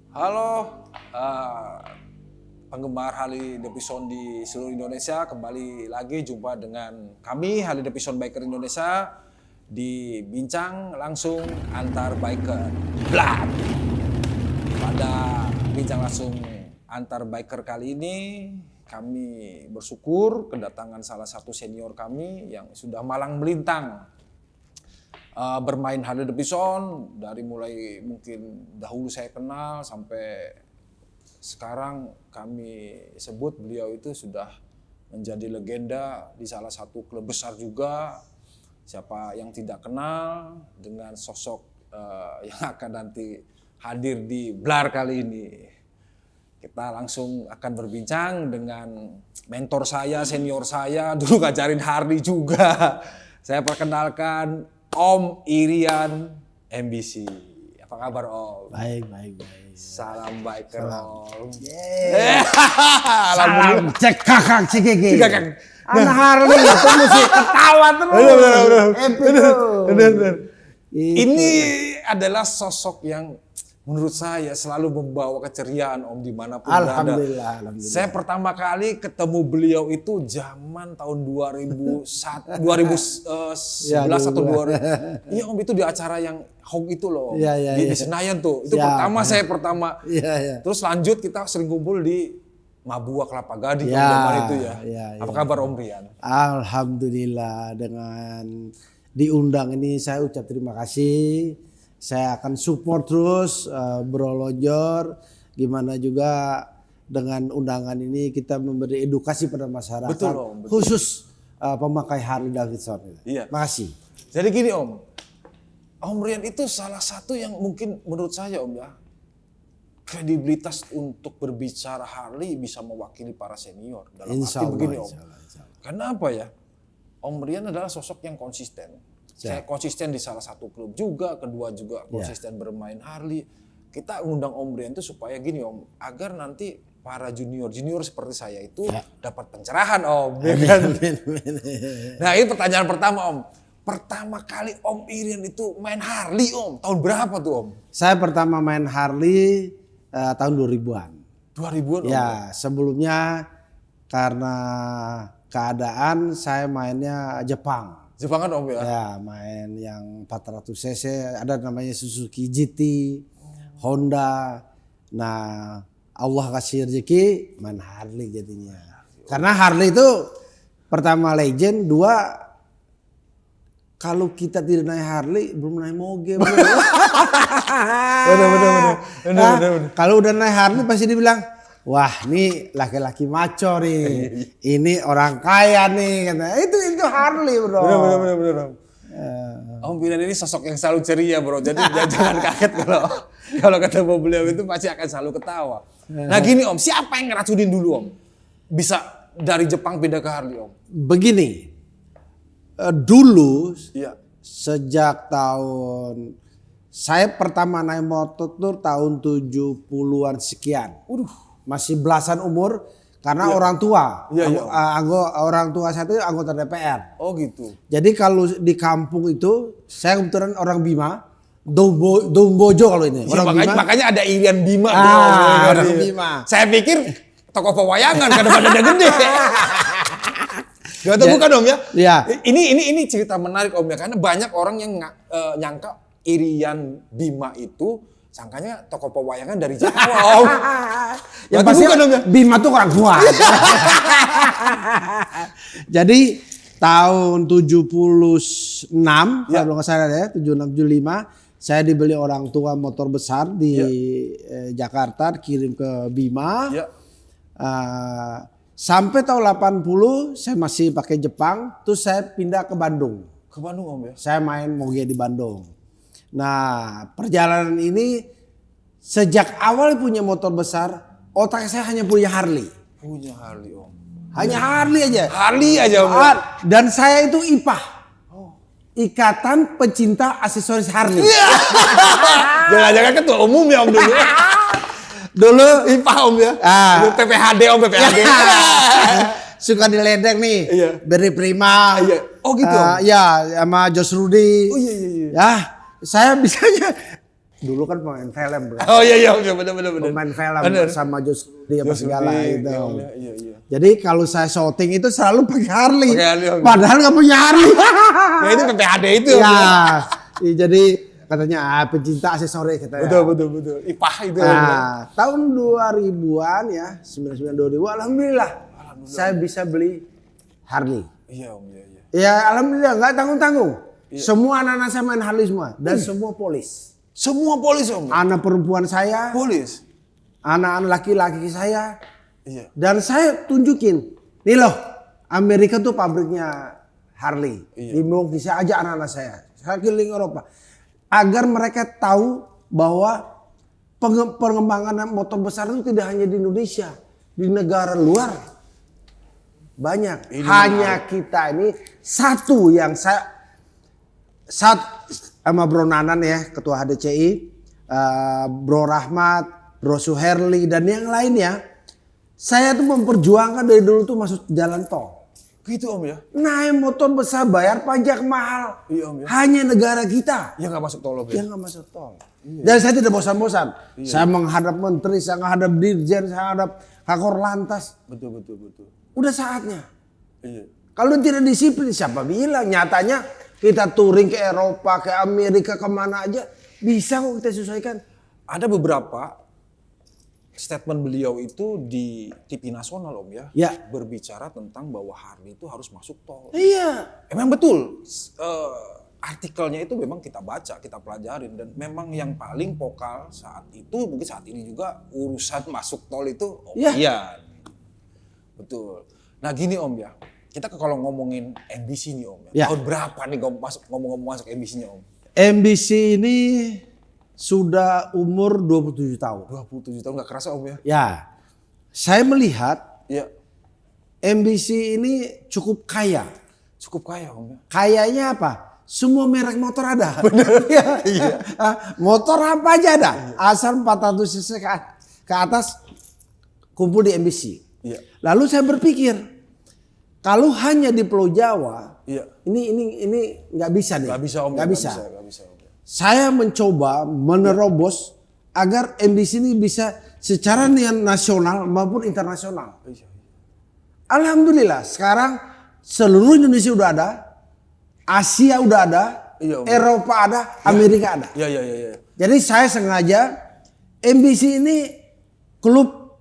Halo penggemar Harley Davidson di seluruh Indonesia, kembali lagi jumpa dengan kami Harley Davidson Biker Indonesia di bincang langsung antar biker. Blah. Pada bincang langsung antar biker kali ini kami bersyukur kedatangan salah satu senior kami yang sudah malang melintang bermain Harley Davidson dari mulai mungkin dahulu saya kenal sampai sekarang kami sebut beliau itu sudah menjadi legenda di salah satu klub besar juga. Siapa yang tidak kenal dengan sosok yang akan nanti hadir di Blar kali ini. Kita langsung akan berbincang dengan mentor saya, senior saya, dulu ngajarin Harley juga. Saya perkenalkan Om Irian MBC. Apa kabar Om? Baik. Salam biker Om. Salam cek kakak cikiki. Anak Harley itu mesti ketawa terus. Benar. Ini adalah sosok yang menurut saya selalu membawa keceriaan Om dimanapun berada. Alhamdulillah. Saya pertama kali ketemu beliau itu zaman tahun 2011 atau 2000. Iya Om, itu di acara yang Hong itu loh. Di Senayan tuh. Itu saya pertama. Terus lanjut kita sering kumpul di Mabua Kelapa Gading zaman itu ya. Apa kabar Om Rian? Alhamdulillah, dengan diundang ini saya ucap terima kasih. Saya akan support terus Bro Lonjor. Gimana juga dengan undangan ini kita memberi edukasi pada masyarakat. Betul, Om. Betul. Khusus pemakai Harley Davidson. Iya. Makasih. Jadi gini Om Rian itu salah satu yang mungkin menurut saya Om ya, kredibilitas untuk berbicara Harley bisa mewakili para senior. Dalam arti begini Om. Karena apa ya? Om Rian adalah sosok yang konsisten. Saya konsisten di salah satu klub juga, kedua juga konsisten bermain Harley. Kita ngundang Om Rian itu supaya gini Om, agar nanti para junior seperti saya itu dapat pencerahan Om. Nah ini pertanyaan pertama Om. Pertama kali Om Irian itu main Harley Om, tahun berapa tuh Om? Saya pertama main Harley tahun 2000-an. 2000-an Om? Ya, sebelumnya karena keadaan saya mainnya Jepang. Jepang kan Om ya? Ya, main yang 400 cc, ada namanya Suzuki GT, Honda. Nah, Allah kasih rezeki main Harley jadinya. Karena Harley itu pertama legend, dua kalau kita tidak naik Harley belum naik moge. Bener. Kalau udah naik Harley pasti dibilang, wah ini laki-laki maco nih, ini orang kaya nih, kata. Itu Harley bro. Bener. Om Irian ini sosok yang selalu ceria bro, jadi jangan kaget kalau ketemu beliau itu pasti akan selalu ketawa. Nah gini Om, siapa yang ngeracunin dulu Om? Bisa dari Jepang pindah ke Harley Om? Begini, dulu sejak tahun saya pertama naik motor tuh tahun 70-an sekian. Masih belasan umur karena orang tua. Orang tua saya itu anggota DPR. Oh gitu. Jadi kalau di kampung itu saya kebetulan orang Bima, Dombojo kalau ini. Makanya ada Irian Bima. Orang Bima. Saya pikir tokoh pewayangan karena badannya gede. Gak tahu bukan Om ya? Iya. Ini cerita menarik Om ya, karena banyak orang yang nyangka Irian Bima itu sangkanya tokoh pewayangan dari Jawa Om. Yang pasti bukan Om ya? Bima tuh orang tua. Jadi tahun 76 kalau nggak salah ya, 76-75 saya dibeli orang tua motor besar di Jakarta, kirim ke Bima. Sampai tahun 80 saya masih pakai Jepang, terus saya pindah ke Bandung. Ke Bandung Om ya? Saya main moge di Bandung. Nah perjalanan ini sejak awal punya motor besar, otak saya hanya punya Harley. Punya Harley Om? Hanya Harley aja. Harley aja Om? Dan saya itu IPA. Ikatan Pecinta Aksesoris Harley. Jangan-jangan ketua umum ya Om dulu? Dulu IPA Om ya? PPHD Om, PPHD. Suka diledek nih. Iya. Beri Prima. Iya. Oh gitu. Ya sama Jos Rudy. Oh iya. Ya saya bisanya dulu kan pemain film bro. Oh iya benar. Pemain film Bener. sama Josh Rudy apa Josh segala Rudy, itu. Iya. Jadi kalau saya shooting itu selalu pakai Harley. Pakai Harley, Om. Padahal nggak punya Harley. Ya itu PPAD itu. Om, Ya, jadi katanya pecinta aksesoris katanya. Betul. Ipah itu. Nah, tahun 2000-an ya, 99 2000 alhamdulillah saya bisa beli Harley. Iya Om, iya. Ya alhamdulillah nggak tanggung-tanggung. Semua anak-anak saya main Harley semua dan semua polis. Semua polis Om. Anak perempuan saya, Polis. anak-anak laki-laki saya, Iya. dan saya tunjukin, nih loh, Amerika tuh pabriknya Harley. Iya. Di Milwaukee saya ajak anak-anak saya keliling Eropa agar mereka tahu bahwa pengembangan motor besar itu tidak hanya di Indonesia, di negara luar banyak. Ini Hanya kita ini satu yang sama Bro Nanan ya, Ketua HDCI, Bro Rahmat, Bro Suherli dan yang lainnya. Saya tuh memperjuangkan dari dulu tuh masuk jalan tol. Gitu Om ya. Naik motor besar bayar pajak mahal. Iya Om ya. Hanya negara kita Ya nggak masuk tol Om ya. yang nggak masuk tol. Dan saya tidak bosan-bosan. Saya menghadap menteri, saya menghadap dirjen, saya menghadap kakor lantas. Betul. Udah saatnya. Iya. Kalau tidak disiplin siapa bilang? Nyatanya kita touring ke Eropa, ke Amerika, kemana aja bisa kok kita sesuaikan. Ada beberapa statement beliau itu di TV nasional Om ya. Ya. Berbicara tentang bahwa Harley itu harus masuk tol. Iya. Emang betul. Artikelnya itu memang kita baca, kita pelajarin dan memang yang paling vokal saat itu mungkin saat ini juga urusan masuk tol itu Om Ya. Ian. Betul. Nah gini Om ya, kita kalau ngomongin MBC nih Om ya. Ya. Tahun berapa nih ngomong-ngomong masuk MBC-nya Om? MBC ini sudah umur 27 tahun. 27 tahun, gak kerasa Om ya? Ya, saya melihat Iya, MBC ini cukup kaya. cukup kaya Om ya. Kayanya apa? Semua merek motor ada. Iya. Motor apa aja ada. Asal 400 cc ke atas kumpul di MBC. Iya. Lalu saya berpikir, kalau hanya di Pulau Jawa, Iya. ini nggak bisa nih. Gak bisa Om. Nggak bisa. Gak bisa Om. Saya mencoba menerobos agar MBC ini bisa secara nasional maupun internasional. Iya. Alhamdulillah sekarang seluruh Indonesia udah ada, Asia udah ada, Iya, Om. Eropa ada, Amerika ada. Iya. Jadi saya sengaja MBC ini klub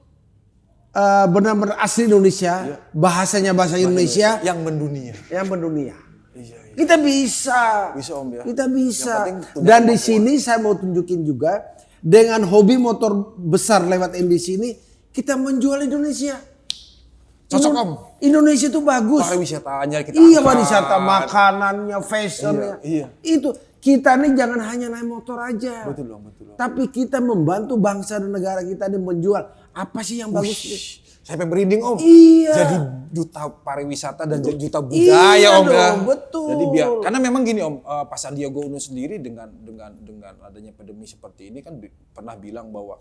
benar-benar asli Indonesia, bahasanya bahasa Indonesia Yang mendunia. yang mendunia. Iya. Kita bisa. Bisa Om ya. Kita bisa. Yang penting punya Dan di kemampuan. sini saya mau tunjukin juga dengan hobi motor besar lewat MBC ini kita menjual Indonesia. Cocok Om. Indonesia itu bagus. Pariwisatanya kita Iya, angkat. pariwisata, makanannya, fashionnya. Iya. Itu kita nih jangan hanya naik motor aja. Betul Om. Tapi kita membantu bangsa dan negara kita ini menjual apa sih yang bagus nih? Saya pengen merinding Om. Iya. Jadi duta pariwisata dan jadi duta budaya Iya Om ya. dong, betul. Jadi biar karena memang gini Om, Pak Sandiaga Uno sendiri dengan adanya pandemi seperti ini kan pernah bilang bahwa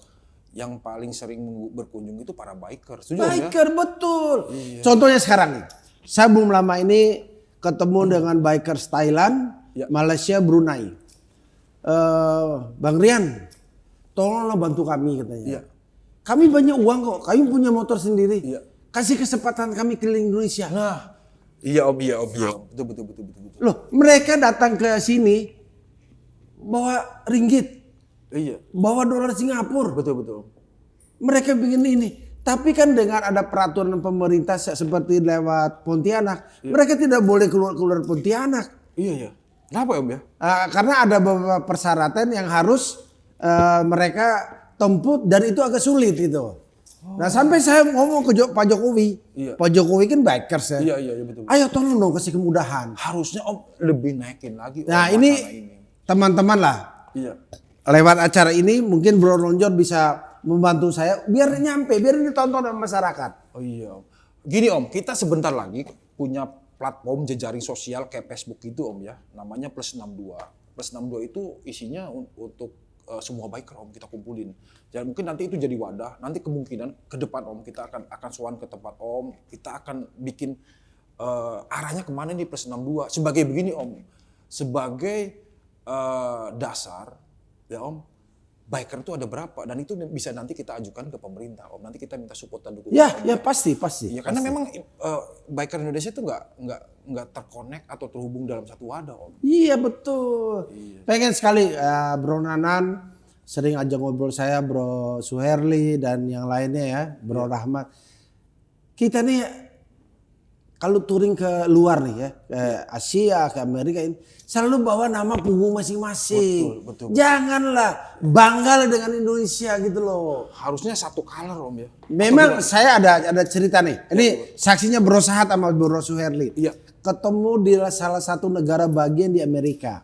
yang paling sering berkunjung itu para biker. Setuju Om ya? Biker betul. Contohnya sekarang nih, saya belum lama ini ketemu dengan bikers Thailand, Ya. Malaysia, Brunei. Bang Rian, tolonglah bantu kami katanya. Iya. Kami banyak uang kok, kami punya motor sendiri. Iya. Kasih kesempatan kami keliling Indonesia. Nah, iya Om. Betul. Loh, mereka datang ke sini bawa ringgit, Iya. bawa dolar Singapura. Betul. Mereka bikin ini. Tapi kan dengan ada peraturan pemerintah seperti lewat Pontianak, mereka tidak boleh keluar Pontianak. Iya. Kenapa Om ya? Karena ada beberapa persyaratan yang harus mereka tempuh dan itu agak sulit itu. Nah sampai saya ngomong ke Pak Jokowi, Iya. Pak Jokowi kan bikers ya. Iya betul. Ayo tolong dong kasih kemudahan. Harusnya Om lebih naikin lagi. Om, Nah masalah ini teman-teman lah. Iya. Lewat acara ini mungkin Bro Lonjor bisa membantu saya biar nyampe, biar ditonton oleh masyarakat. Oh iya Om. Gini Om, kita sebentar lagi punya platform jejaring sosial kayak Facebook itu Om ya. Namanya Plus 62. Plus 62 itu isinya untuk semua biker Om kita kumpulin. Dan mungkin nanti itu jadi wadah. Nanti kemungkinan ke depan Om kita akan sowan ke tempat Om. Kita akan bikin arahnya kemana nih Plus 62. Sebagai begini Om. Sebagai dasar ya Om. biker itu ada berapa dan itu bisa nanti kita ajukan ke pemerintah Om. Nanti kita minta support dan dukungan. Ya pasti. Ya karena memang biker Indonesia itu nggak terkonek atau terhubung dalam satu wadah Om. Iya betul. Pengen sekali Bro Nanan sering ajak ngobrol saya, Bro Suherli dan yang lainnya ya, Bro Rahmat. Kita nih kalau touring ke luar nih ya, ke Asia, ke Amerika ini selalu bawa nama punggung masing-masing. Betul. Janganlah bangga dengan Indonesia gitu loh. Harusnya satu color Om ya. Memang saya ada cerita nih. Ini saksinya Bro Sahat sama Bro Suherli. Iya. Ketemu di salah satu negara bagian di Amerika.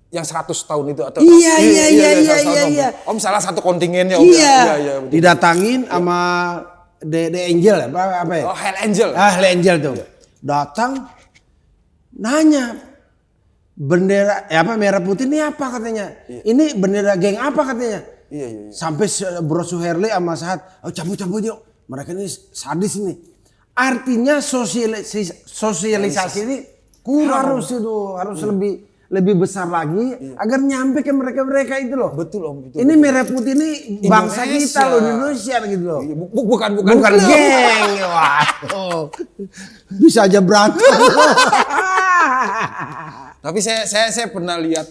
Yang 100 tahun itu atau Iya. 100 tahun, Om. Om salah satu kontingennya Om. Iya. Betul. Didatangin sama The Angel apa ya? Oh, Hell Angel. Hell Angel tuh. Datang nanya bendera merah putih ini apa katanya? Ini bendera geng apa katanya? Iya. Sampai Bro Suherli sama Sahat, cabut yuk. Mereka ini sadis ini. Artinya sosialisasi ini kurang harus lebih besar lagi agar nyampe ke mereka itu loh. Betul Om. Ini merah putih ini bangsa kita loh, Indonesia gitu loh. Bukan geng. Wah. Bisa aja berantem. Tapi saya pernah lihat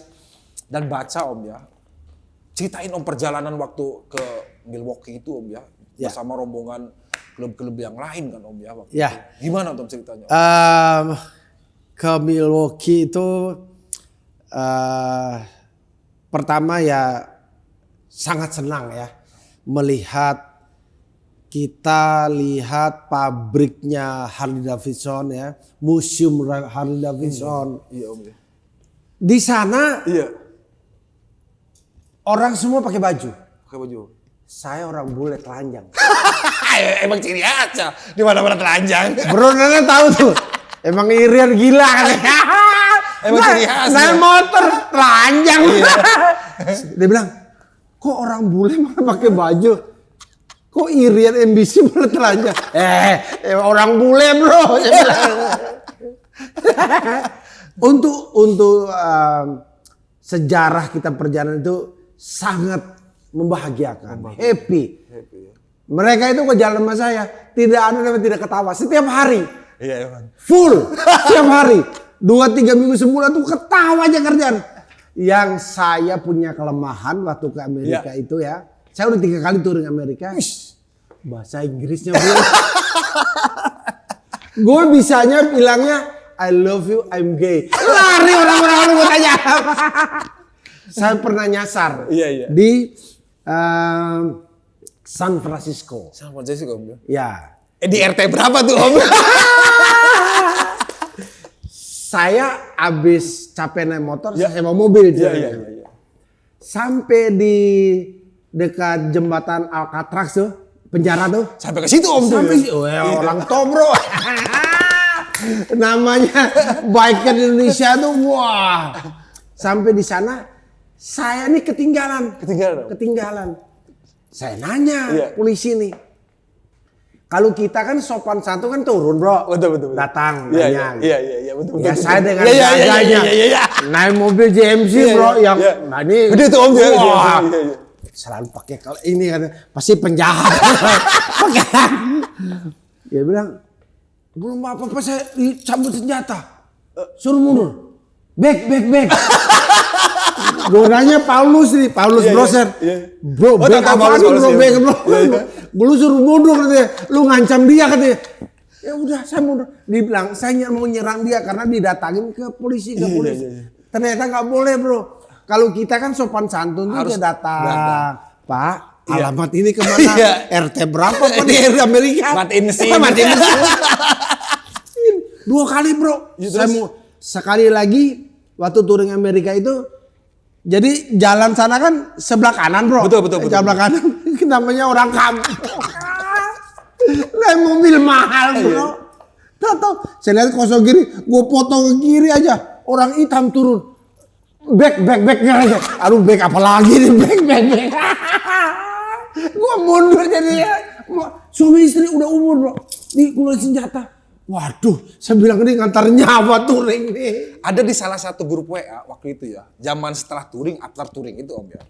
dan baca Om ya. Ceritain Om perjalanan waktu ke Milwaukee itu Om ya. Bersama rombongan klub-klub yang lain kan Om ya waktu itu. Gimana Om ceritanya? Ke Milwaukee itu pertama ya sangat senang ya melihat pabriknya Harley Davidson ya, museum Harley Davidson. Iya Om. Di sana orang semua pakai baju. Saya orang bule telanjang. Emang ciri aja di mana-mana telanjang. Bro Nana tahu tuh. Emang irian gila kan. Emang ciri khas. Naik motor telanjang. Dia bilang, kok orang bule malah pakai baju? Kok irian ambisi malah telanjang? Orang bule bro. Untuk sejarah kita perjalanan itu sangat membahagiakan, happy. Mereka itu ke jalan sama saya, tidak ada yang tidak ketawa setiap hari. Iya emang. Full setiap hari. 2-3 minggu sebulan tuh ketawa aja kerjaan. Yang saya punya kelemahan waktu ke Amerika itu ya. Saya udah 3 kali touring Amerika. Bahasa Inggrisnya belum. Gue bisanya bilangnya I love you, I'm gay. Lari orang-orang lu tanya. Saya pernah nyasar di San Francisco. San Francisco Om. Ya. Di RT berapa tuh Om? Saya abis capek naik motor, saya sewa mobil. Iya. Sampai di dekat jembatan Alcatraz tuh, penjara tuh. Sampai ke situ Om. Orang tua bro. Namanya biker Indonesia tuh, wah. Sampai di sana, saya nih ketinggalan. Saya nanya polisi nih. Kalau kita kan sopan santun kan turun bro, betul. datang nanya. Iya betul. Ya saya dengan gagahnya naik mobil JMC bro yang nah ini gede tuh Om. Selalu pakai kalau ini kan pasti penjahat. Dia bilang belum apa-apa saya dicabut senjata, suruh mundur, back. Gue nanya Paulus Browser. Bro, back apa bro. Gue suruh mundur katanya. Lu ngancam dia katanya. Ya udah saya mundur. Dibilang saya mau nyerang dia karena didatangin ke polisi. Ternyata nggak boleh bro. Kalau kita kan sopan santun tuh dia datang. Pak, alamat ini kemana? RT berapa Pak di Amerika? Matiin mesin. 2 kali bro. Saya mau sekali lagi waktu touring Amerika itu. Jadi jalan sana kan sebelah kanan bro. Betul. Sebelah kanan namanya orang kampung. Naik mobil mahal bro. Tahu saya lihat kosong kiri, gue potong ke kiri aja. Orang hitam turun. Back aja. Aduh back apa lagi nih back. Gue mundur jadi suami istri udah umur bro. Nih keluarin senjata. Waduh, saya bilang ini ngantar nyawa touring nih. Ada di salah satu grup WA waktu itu ya, zaman setelah touring, after touring itu Om ya.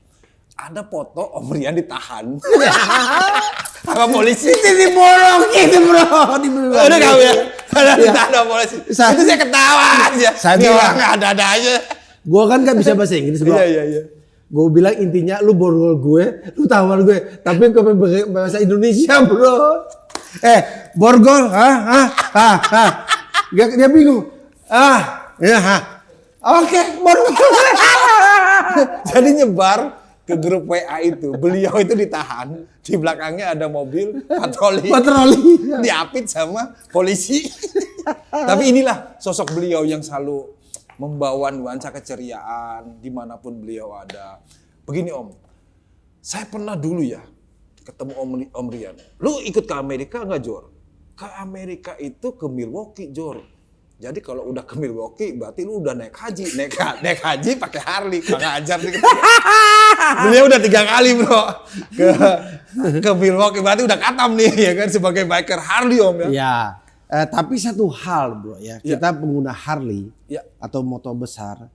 ada foto Om Rian ditahan sama polisi. Itu dibolokin bro. Udah kau ya, ada ditahan sama polisi. Itu saya ketawa aja. Saya Ini bilang, orang nggak ada aja. Gue kan gak bisa bahasa Inggris bro. Iya. Gue bilang intinya lu borgol gue, lu tawar gue. Tapi ke bahasa Indonesia bro. Borgol, Dia bingung. Oke, borgol. Jadi nyebar ke grup WA itu, beliau itu ditahan, di belakangnya ada mobil patroli. Diapit sama polisi. Tapi inilah sosok beliau yang selalu membawa nuansa keceriaan dimanapun beliau ada. Begini Om, saya pernah dulu ya ketemu Om Rian. Lu ikut ke Amerika nggak Jor? Ke Amerika itu ke Milwaukee Jor. Jadi kalau udah ke Milwaukee berarti lu udah naik haji. Naik haji pakai Harley. Bang ajar nih. Beliau udah 3 kali bro ke Milwaukee, berarti udah katam nih ya kan sebagai biker Harley Om ya. Ya, tapi satu hal bro ya, kita pengguna Harley atau motor besar,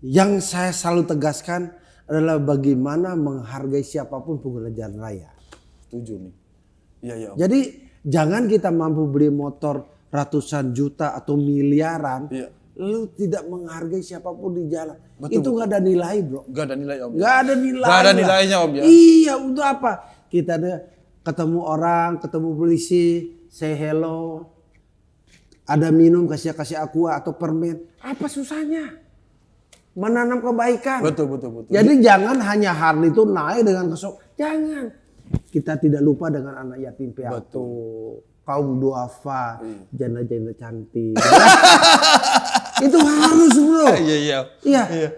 yang saya selalu tegaskan adalah bagaimana menghargai siapapun pengguna jalan raya. Setuju nih. Iya. Jadi jangan kita mampu beli motor ratusan juta atau miliaran, lu tidak menghargai siapapun di jalan. Itu nggak ada nilai bro. Nggak ada nilai Om. Nggak ada nilai. Nggak ada nilainya Om ya. Iya, untuk apa? Kita ada ketemu orang, ketemu polisi, say hello, ada minum kasih aqua atau permen. Apa susahnya? Menanam kebaikan. Betul. Jadi jangan hanya Harley itu naik dengan jangan. Kita tidak lupa dengan anak yatim piatu, kaum duafa, janda-janda cantik. Itu harus bro. Iya.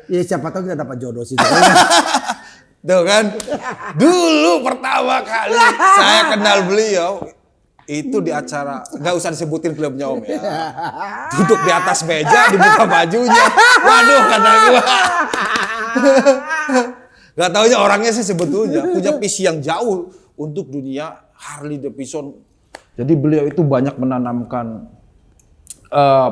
Ya siapa tahu kita dapat jodoh sih. Tuh kan. Dulu pertama kali saya kenal beliau itu di acara, nggak usah disebutin klubnya Om ya. Duduk di atas meja, dibuka bajunya. Waduh kata gua. Gak taunya orangnya sih sebetulnya punya visi yang jauh untuk dunia Harley Davidson. Jadi beliau itu banyak menanamkan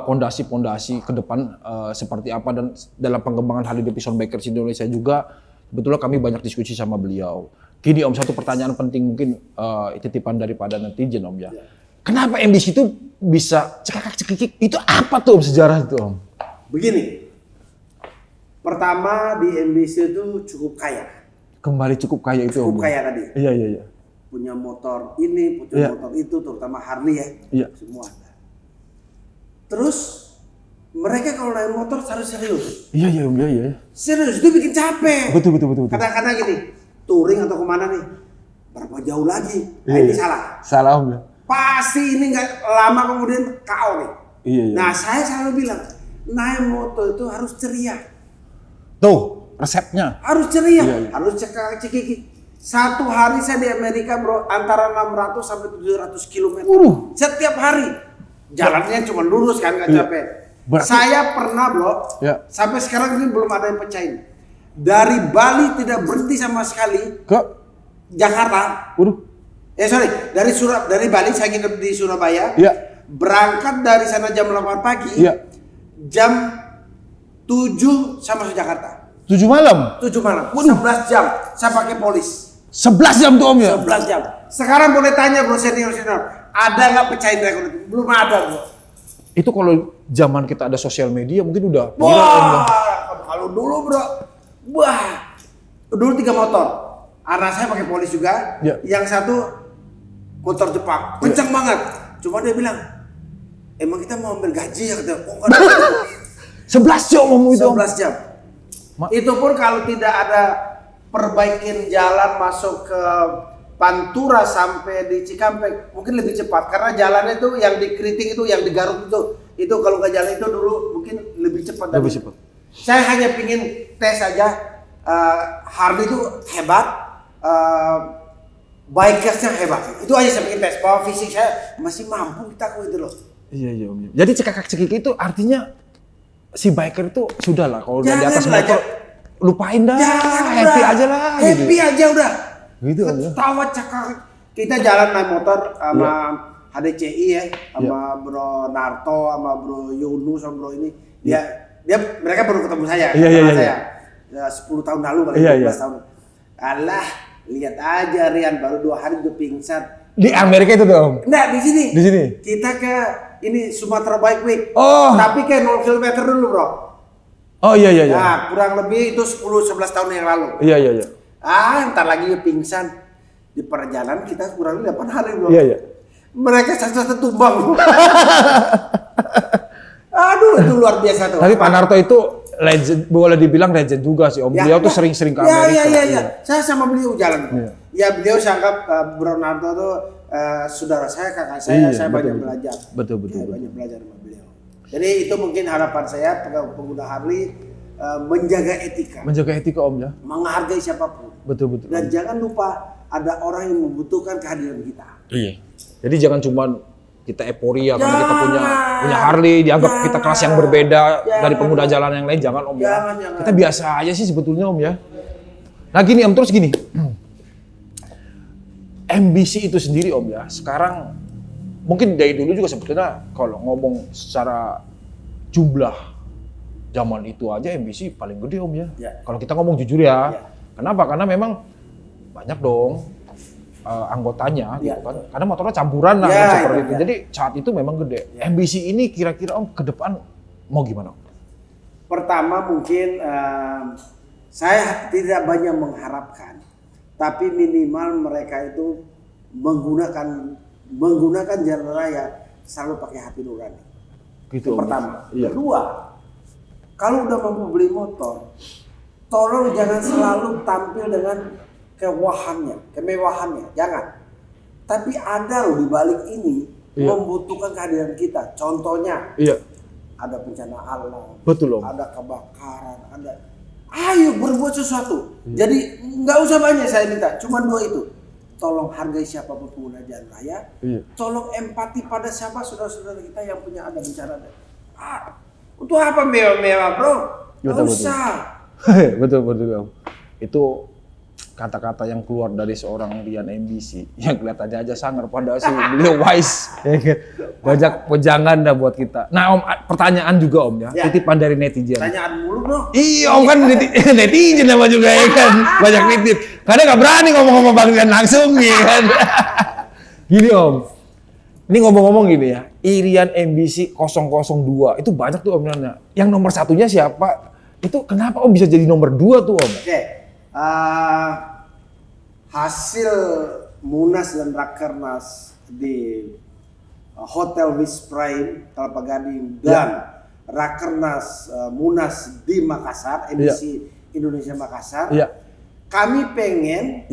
pondasi-pondasi ke depan seperti apa, dan dalam pengembangan Harley Davidson Bikers Indonesia juga sebetulnya kami banyak diskusi sama beliau. Gini Om, satu pertanyaan penting mungkin titipan daripada netizen Om ya. Kenapa MDC itu bisa cekakak-cekikik? Itu apa tuh Om sejarah itu Om? Begini, pertama di MDC itu cukup kaya. Kembali cukup kaya itu Om. Cukup kaya tadi. Iya. Punya motor ini, punya motor itu, terutama Harley ya. Iya. Semua ada. Terus mereka kalau naik motor harus serius. Iya Om, iya. Serius, itu bikin capek. Betul. Kadang-kadang gini, touring atau kemana nih, berapa jauh lagi? Nah ini salah. Salah Om ya. Pasti ini nggak lama kemudian KO nih. Iya. Nah saya selalu bilang, naik motor itu harus ceria. Tuh, resepnya. Harus ceria, Iya. harus cekik. Satu hari saya di Amerika bro, antara 600 sampai 700 km. Setiap hari. Jalannya cuma lurus kan, nggak capek. Berarti... Saya pernah bro, sampai sekarang ini belum ada yang pecahin. Dari Bali tidak berhenti sama sekali ke Jakarta. Dari Bali saya nginep di Surabaya. Berangkat dari sana jam 8 pagi. Jam 7 sama Jakarta. 7 malam? 7 malam. 11 jam saya pakai polis. 11 jam tuh Om ya? 11 jam. Sekarang boleh tanya bro, senior. Ada nggak pecahin rekor itu? Belum ada bro. Itu kalau zaman kita ada sosial media mungkin udah. Wah, kalau dulu bro. Wah, dulu 3 motor. Anak saya pakai polis juga. Yang satu motor Jepang. Kencang banget. Cuma dia bilang, emang kita mau ambil gaji ya? Kata, 11 jam Om itu. 11 jam. Itu pun kalau tidak ada perbaikin jalan masuk ke Pantura sampai di Cikampek mungkin lebih cepat, karena jalannya itu yang di Keriting itu, yang di Garut itu kalau nggak jalan itu dulu mungkin lebih cepat. Saya hanya pingin tes aja, Harley itu hebat, bikersnya hebat, itu aja saya pingin tes bahwa fisik saya masih mampu kita kok itu loh. Iya Om. Jadi cekakak-cekik itu artinya si biker itu sudah lah kalau udah di atas motor lupain dah, happy aja lah. Happy aja udah. Gitu aja. Ketawa cekak. Kita jalan naik motor sama HDCI ya, sama Bro Narto, sama Bro Yunus, sama Bro ini. Mereka baru ketemu saya. Iya. Ya 10 tahun lalu kali, 15 tahun. Alah, lihat aja Rian baru 2 hari udah pingsan. Di Amerika itu dong. Nggak, di sini. Di sini. Kita ke ini Sumatera Bike Week. Oh. Tapi kayak 0 km dulu, Bro. Oh iya iya iya. Nah, kurang lebih itu 10-11 tahun yang lalu. Iya iya iya. Ntar lagi pingsan. Di perjalanan kita kurang lebih 8 hari, Bro. Iya iya. Mereka satu-satu tumbang. Aduh, itu luar biasa tuh. Tapi Pak Narto itu legend, boleh dibilang legend juga sih Om. Beliau tuh sering-sering ke Amerika. Iya. Saya sama beliau jalan. Ya beliau sangat Bro Narto tuh saudara saya, kakak saya. Saya banyak belajar. Betul. Banyak belajar sama beliau. Jadi itu mungkin harapan saya pengguna Harley menjaga etika. Menjaga etika Om ya. Menghargai siapapun. Betul. Dan jangan lupa ada orang yang membutuhkan kehadiran kita. Iya. Jadi jangan cuma kita euforia karena kita punya Harley, dianggap kita kelas yang berbeda dari pengguna jalan yang lain. Jangan Om ya. Kita biasa aja sih sebetulnya Om ya. Nah gini Om, terus gini. MBC itu sendiri Om ya, sekarang mungkin dari dulu juga sebetulnya kalau ngomong secara jumlah zaman itu aja MBC paling gede Om ya. Kalau kita ngomong jujur ya. Kenapa? Karena memang banyak dong anggotanya gitu kan. Karena motornya campuran lah seperti itu. Jadi saat itu memang gede. MBC ini kira-kira Om ke depan mau gimana Om? Pertama mungkin saya tidak banyak mengharapkan, tapi minimal mereka itu menggunakan jalan raya selalu pakai hati nurani. Gitu. Pertama. Kedua, kalau udah mampu beli motor, tolong jangan selalu tampil dengan kemewahannya, jangan. Tapi ada loh di balik ini membutuhkan kehadiran kita. Contohnya, ada bencana alam, betul Om. ada kebakaran, ayo berbuat sesuatu. Jadi nggak usah banyak saya minta, cuma 2 itu. Tolong hargai siapapun pengguna jalan raya. Tolong empati pada siapa saudara-saudara kita yang punya ada bencana. Untuk apa mewah-mewah bro? Nggak usah. Betul Om. Itu kata-kata yang keluar dari seorang Rian MBC yang kelihatannya aja sangar, padahal sih beliau wise. Banyak wejangan dah buat kita. Nah Om, pertanyaan juga Om ya, titipan dari netizen. Pertanyaan mulu bro. Iya Om, kan netizen nama juga ya kan, banyak nitip. Karena nggak berani ngomong-ngomong Bang Rian langsung ya kan. Gini Om, ini ngomong-ngomong gini ya, Irian MBC 002 itu banyak tuh Om nanya. Yang nomor satunya siapa? Itu kenapa Om bisa jadi nomor 2 tuh Om? Hasil Munas dan Rakernas di Hotel Wis Prime Kelapa Gading dan Rakernas Munas di Makassar, MBC Indonesia Makassar, kami pengen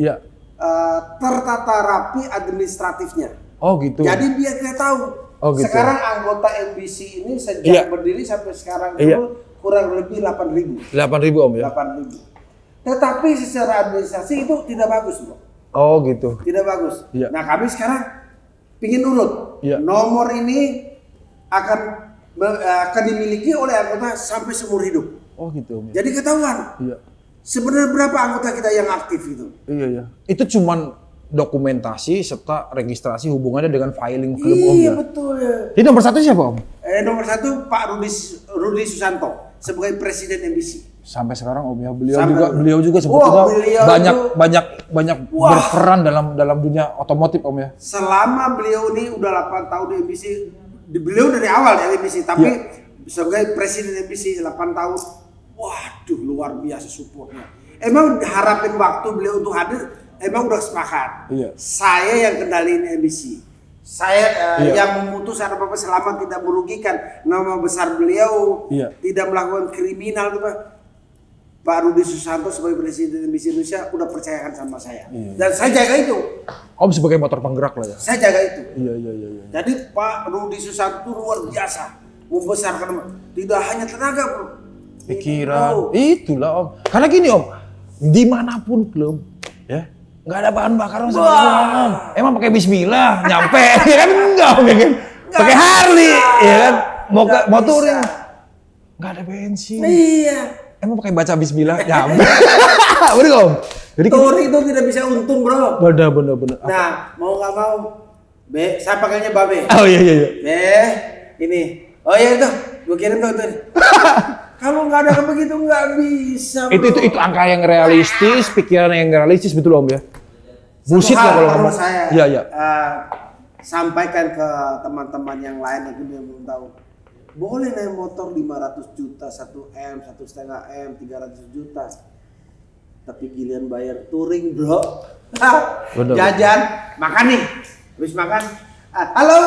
tertata rapi administratifnya. Oh gitu. Jadi biar kita tahu. Oh, gitu. Sekarang anggota MBC ini sejak berdiri sampai sekarang itu kurang lebih 8.000. 8.000 Om ya? 8.000. Tetapi secara administrasi itu tidak bagus, Bro. Oh gitu. Tidak bagus. Nah kami sekarang pingin urut. Nomor ini akan dimiliki oleh anggota sampai seumur hidup. Oh gitu Om. Jadi ketahuan. Sebenarnya berapa anggota kita yang aktif itu? Iya. Itu cuman dokumentasi serta registrasi hubungannya dengan filing klub Om ya? Iya betul. Jadi nomor 1 siapa Om? Nomor 1 Pak Rudi Susanto sebagai Presiden MBC. Sampai sekarang Om ya, beliau juga sebetulnya banyak berperan dalam dunia otomotif Om ya. Selama beliau ini udah 8 tahun di MBC, beliau dari awal dari MBC, tapi sebagai Presiden MBC 8 tahun, waduh luar biasa supportnya. Emang harapin waktu beliau untuk hadir, emang udah sepakat. Saya yang kendaliin MBC. Saya yang memutuskan apa-apa selama tidak merugikan nama besar beliau, tidak melakukan kriminal tuh Pak Rudi Susanto sebagai Presiden MBC Indonesia udah percayakan sama saya. Dan saya jaga itu. Om sebagai motor penggerak lah ya? Saya jaga itu. Iya. Jadi Pak Rudi Susanto itu luar biasa. Membesarkan, tidak hanya tenaga bro. Pikiran, itulah Om. Karena gini Om, dimanapun klub, ya nggak ada bahan bakar Om. Emang pakai Bismillah nyampe, ya kan enggak Om ya kan? Pakai Harley, ya kan? Mau touring, nggak ada bensin. Iya. Emang pakai baca Bismillah nyampe. Bener Om. Jadi touring itu tidak bisa untung bro. Bener. Nah mau nggak mau, saya pakainya Babe. Oh iya. Ini. Oh iya itu, gue kirim tuh. Kalau nggak ada begitu nggak bisa. Itu angka yang realistis, pikiran yang realistis, betul Om ya. Bullshit Satu hal lah kalau perlu ngomong. saya Iya. sampaikan ke teman-teman yang lain yang belum tahu. Boleh naik motor 500 juta, 1 M, 1,5 M, 300 juta. Tapi giliran bayar touring, bro. Bener. Jajan, makan nih. Habis makan, halo,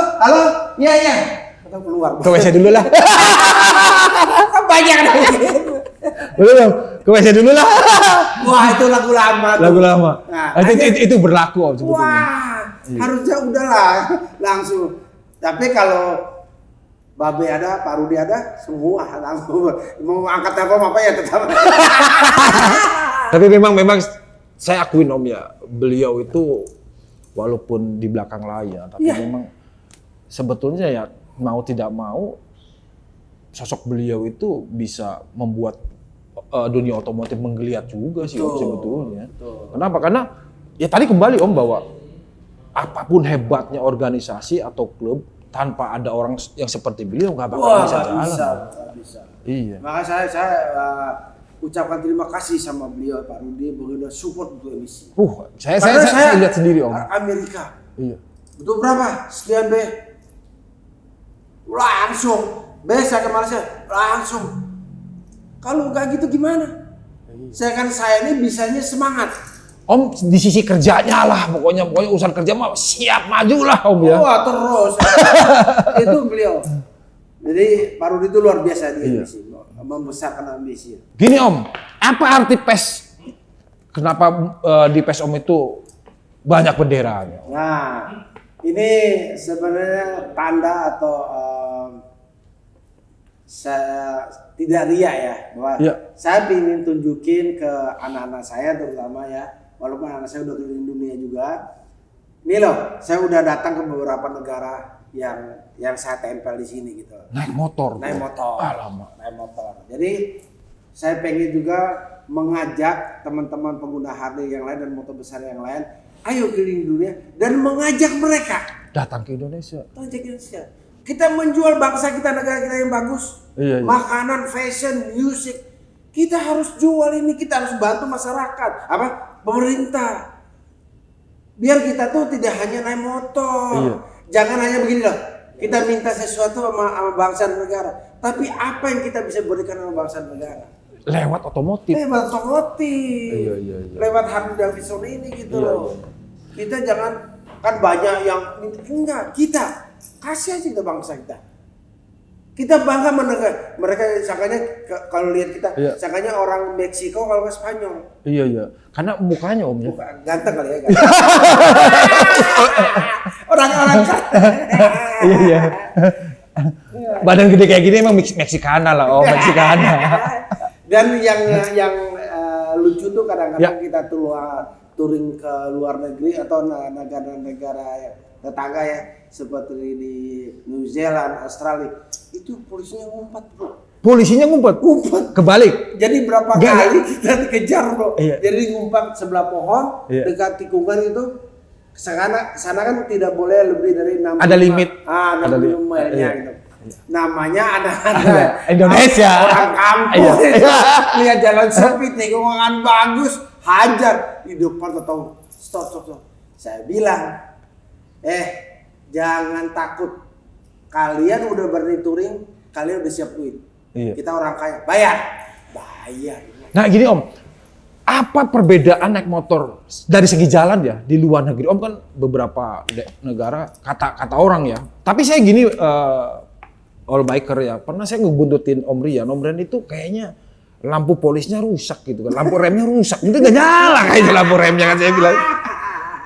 iya. Atau keluar. Ke WC dulu lah. Banyak nih. Belum, ke WC dulu lah. Wah, itu lagu lama. tuh. Lagu lama. Nah, itu berlaku Om sebetulnya. Wah, harusnya udahlah langsung. Tapi kalau Babe ada, Pak Rudi ada, semua langsung mau angkat telepon apa ya tetap. Tapi memang saya akuin Om ya, beliau itu walaupun di belakang layar, tapi memang sebetulnya ya mau tidak mau sosok beliau itu bisa membuat dunia otomotif menggeliat juga sih Om sebetulnya. Kenapa? Karena ya tadi kembali Om bahwa apapun hebatnya organisasi atau klub, tanpa ada orang yang seperti beliau nggak bakal bisa jalan. Bisa. Iya. Maka saya ucapkan terima kasih sama beliau Pak Rudi begitu support untuk emisi. Saya lihat sendiri Om. Amerika. Iya. Betul berapa? Sekian B. Langsung. B saya ke Malaysia langsung. Kalau nggak gitu gimana? Saya ini bisanya semangat. Om di sisi kerjanya lah, pokoknya urusan kerja mah siap maju lah Om ya. Wah terus. Itu beliau. Jadi Pak Rudi itu luar biasa dia ambisi, membesarkan ambisi. Gini Om, apa arti PES? Kenapa di PES Om itu banyak benderanya? Nah, ini sebenarnya tanda atau saya tidak ria ya, bahwa saya ingin tunjukin ke anak-anak saya terutama ya, walaupun anak saya udah keliling dunia juga. Nih loh, saya udah datang ke beberapa negara yang saya tempel di sini gitu. Naik motor. Alamak. Naik motor. Jadi saya pengen juga mengajak teman-teman pengguna Harley yang lain dan motor besar yang lain, ayo keliling dunia dan mengajak mereka datang ke Indonesia. Kita menjual bangsa kita, negara kita yang bagus. Iya. Makanan, fashion, music. Kita harus jual ini, kita harus bantu masyarakat. Pemerintah. Biar kita tuh tidak hanya naik motor. Iya. Jangan hanya begini loh. Kita minta sesuatu sama bangsa dan negara. Tapi apa yang kita bisa berikan sama bangsa dan negara? Lewat otomotif. Lewat otomotif. Iya. Lewat Harley Davidson ini gitu loh. Iya. Kita jangan, kan banyak yang enggak, kita kasih aja ke bangsa kita. Kita bangga mendengar mereka sangkanya kalau lihat kita, sangkanya orang Meksiko kalau nggak Spanyol. Iya. Karena mukanya Om ya. Ganteng kali ya. Orang-orang Iya. Badan gede kayak gini emang Meksikana lah Om, Meksikana. Dan yang lucu tuh kadang-kadang kita touring ke luar negeri atau negara-negara tetangga ya, seperti di New Zealand, Australia, itu polisinya ngumpat bro. Polisinya ngumpet? Kebalik? Jadi berapa kali kita dikejar bro. Iya. Jadi ngumpat sebelah pohon, dekat tikungan itu, sana kan tidak boleh lebih dari 65. Ada limit. 65 milenya gitu. Namanya ada Indonesia. Orang kampung. Lihat jalan sempit, tikungan bagus, hajar di depan atau stop. Saya bilang, jangan takut. Kalian udah berani touring, kalian udah siap duit. Iya. Kita orang kaya, bayar. Nah gini Om, apa perbedaan naik motor dari segi jalan ya di luar negeri? Om kan beberapa negara kata orang ya. Tapi saya gini, all biker ya, pernah saya ngebuntutin Om Rian. Om Rian itu kayaknya lampu polisnya rusak gitu kan, lampu remnya rusak. Itu nggak nyala kayaknya lampu remnya kan saya bilang.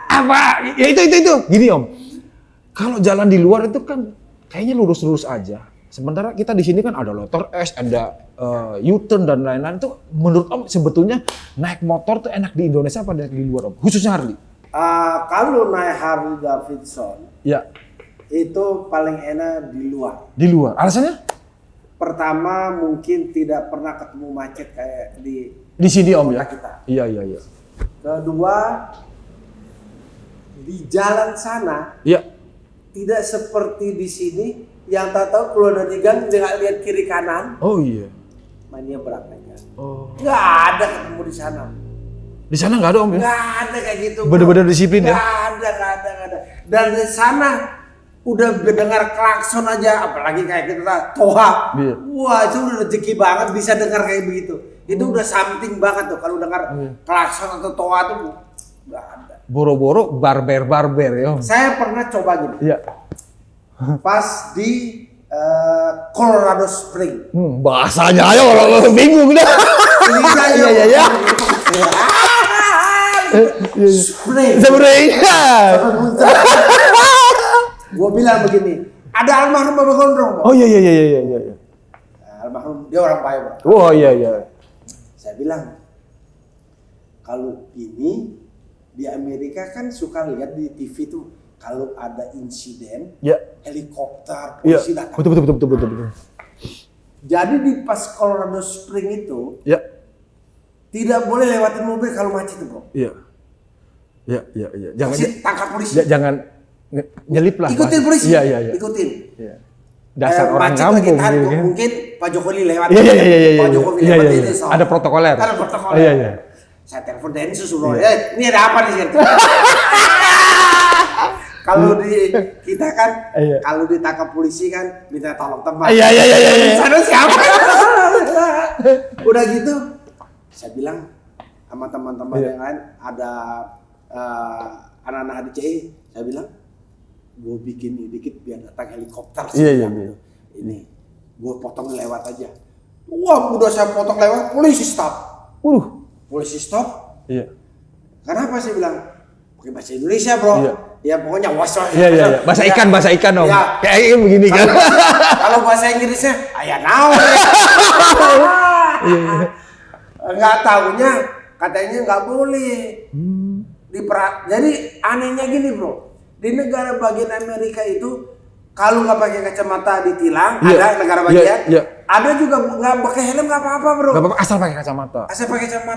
Apa? Ya itu. Gini Om, kalau jalan di luar itu kan kayaknya lurus-lurus aja. Sementara kita di sini kan ada Lotor S, ada U-turn dan lain-lain. Itu menurut Om sebetulnya naik motor tuh enak di Indonesia apa di luar Om? Khususnya Harley. Kalau naik Harley Davidson, ya itu paling enak di luar. Di luar. Alasannya? Pertama mungkin tidak pernah ketemu macet kayak di sini Om ya. Kita. Iya. Kedua, di jalan sana tidak seperti di sini yang tak tahu keluar dari gang nggak lihat kiri kanan. Oh iya. mania beratnya. Oh. Nggak ada ketemu di sana. Di sana nggak ada Om ya? Nggak ada kayak gitu. Bener-bener disiplin ya? Nggak ada. Dan di sana udah dengar klakson aja, apalagi kayak kita toha. Iya. Wah itu udah rezeki banget bisa dengar kayak begitu. Itu udah something banget tuh kalau dengar klakson atau toha tuh nggak ada. Boro-boro barber ya Om? Saya pernah coba gini. Iya. Pas di Colorado Spring. Bahasanya aja orang bingung dah. Iya. Spring. Gua bilang begini, ada almarhum Bapak Gondrong. Oh iya. Almarhum dia orang baik. Oh iya. Saya bilang, kalau ini di Amerika kan suka lihat di TV tuh kalau ada insiden helikopter polisi datang. Betul. Jadi di pas Colorado Spring itu tidak boleh lewatin mobil kalau macet tuh bro. Iya. Jangan tangkap polisi. Jangan nyelip lah. Ikutin polisi. Iya. Ikutin. Iya. Dasar orang macet kampung lagi tahan, gitu kan. mungkin Pak Jokowi lewat. Iya. Pak Jokowi lewat ini. So. Ada protokoler. Iya. Saya telepon Densus bro. Ini ada apa nih? Kalau di kita kan, kalau ditangkap polisi kan minta tolong teman. Iya. Sana siapa? Udah gitu, saya bilang sama teman-teman yang lain ada anak-anak DCI, saya bilang, gue bikin ini dikit biar datang helikopter. Iya. Ini, gue potong lewat aja. Wah, udah saya potong lewat, polisi stop. Polisi stop. Iya. Kenapa saya bilang? Pakai bahasa Indonesia bro. Iya. Ya pokoknya was-was. Iya. Bahasa ikan Om. Ya. Kayak begini kan. Kalau bahasa Inggrisnya, ayah naon. Nggak taunya katanya nggak boleh. Jadi anehnya gini bro. Di negara bagian Amerika itu kalau nggak pakai kacamata ditilang, ada negara bagian. Ada juga nggak pakai helm nggak apa-apa bro. Nggak apa-apa asal pakai kacamata.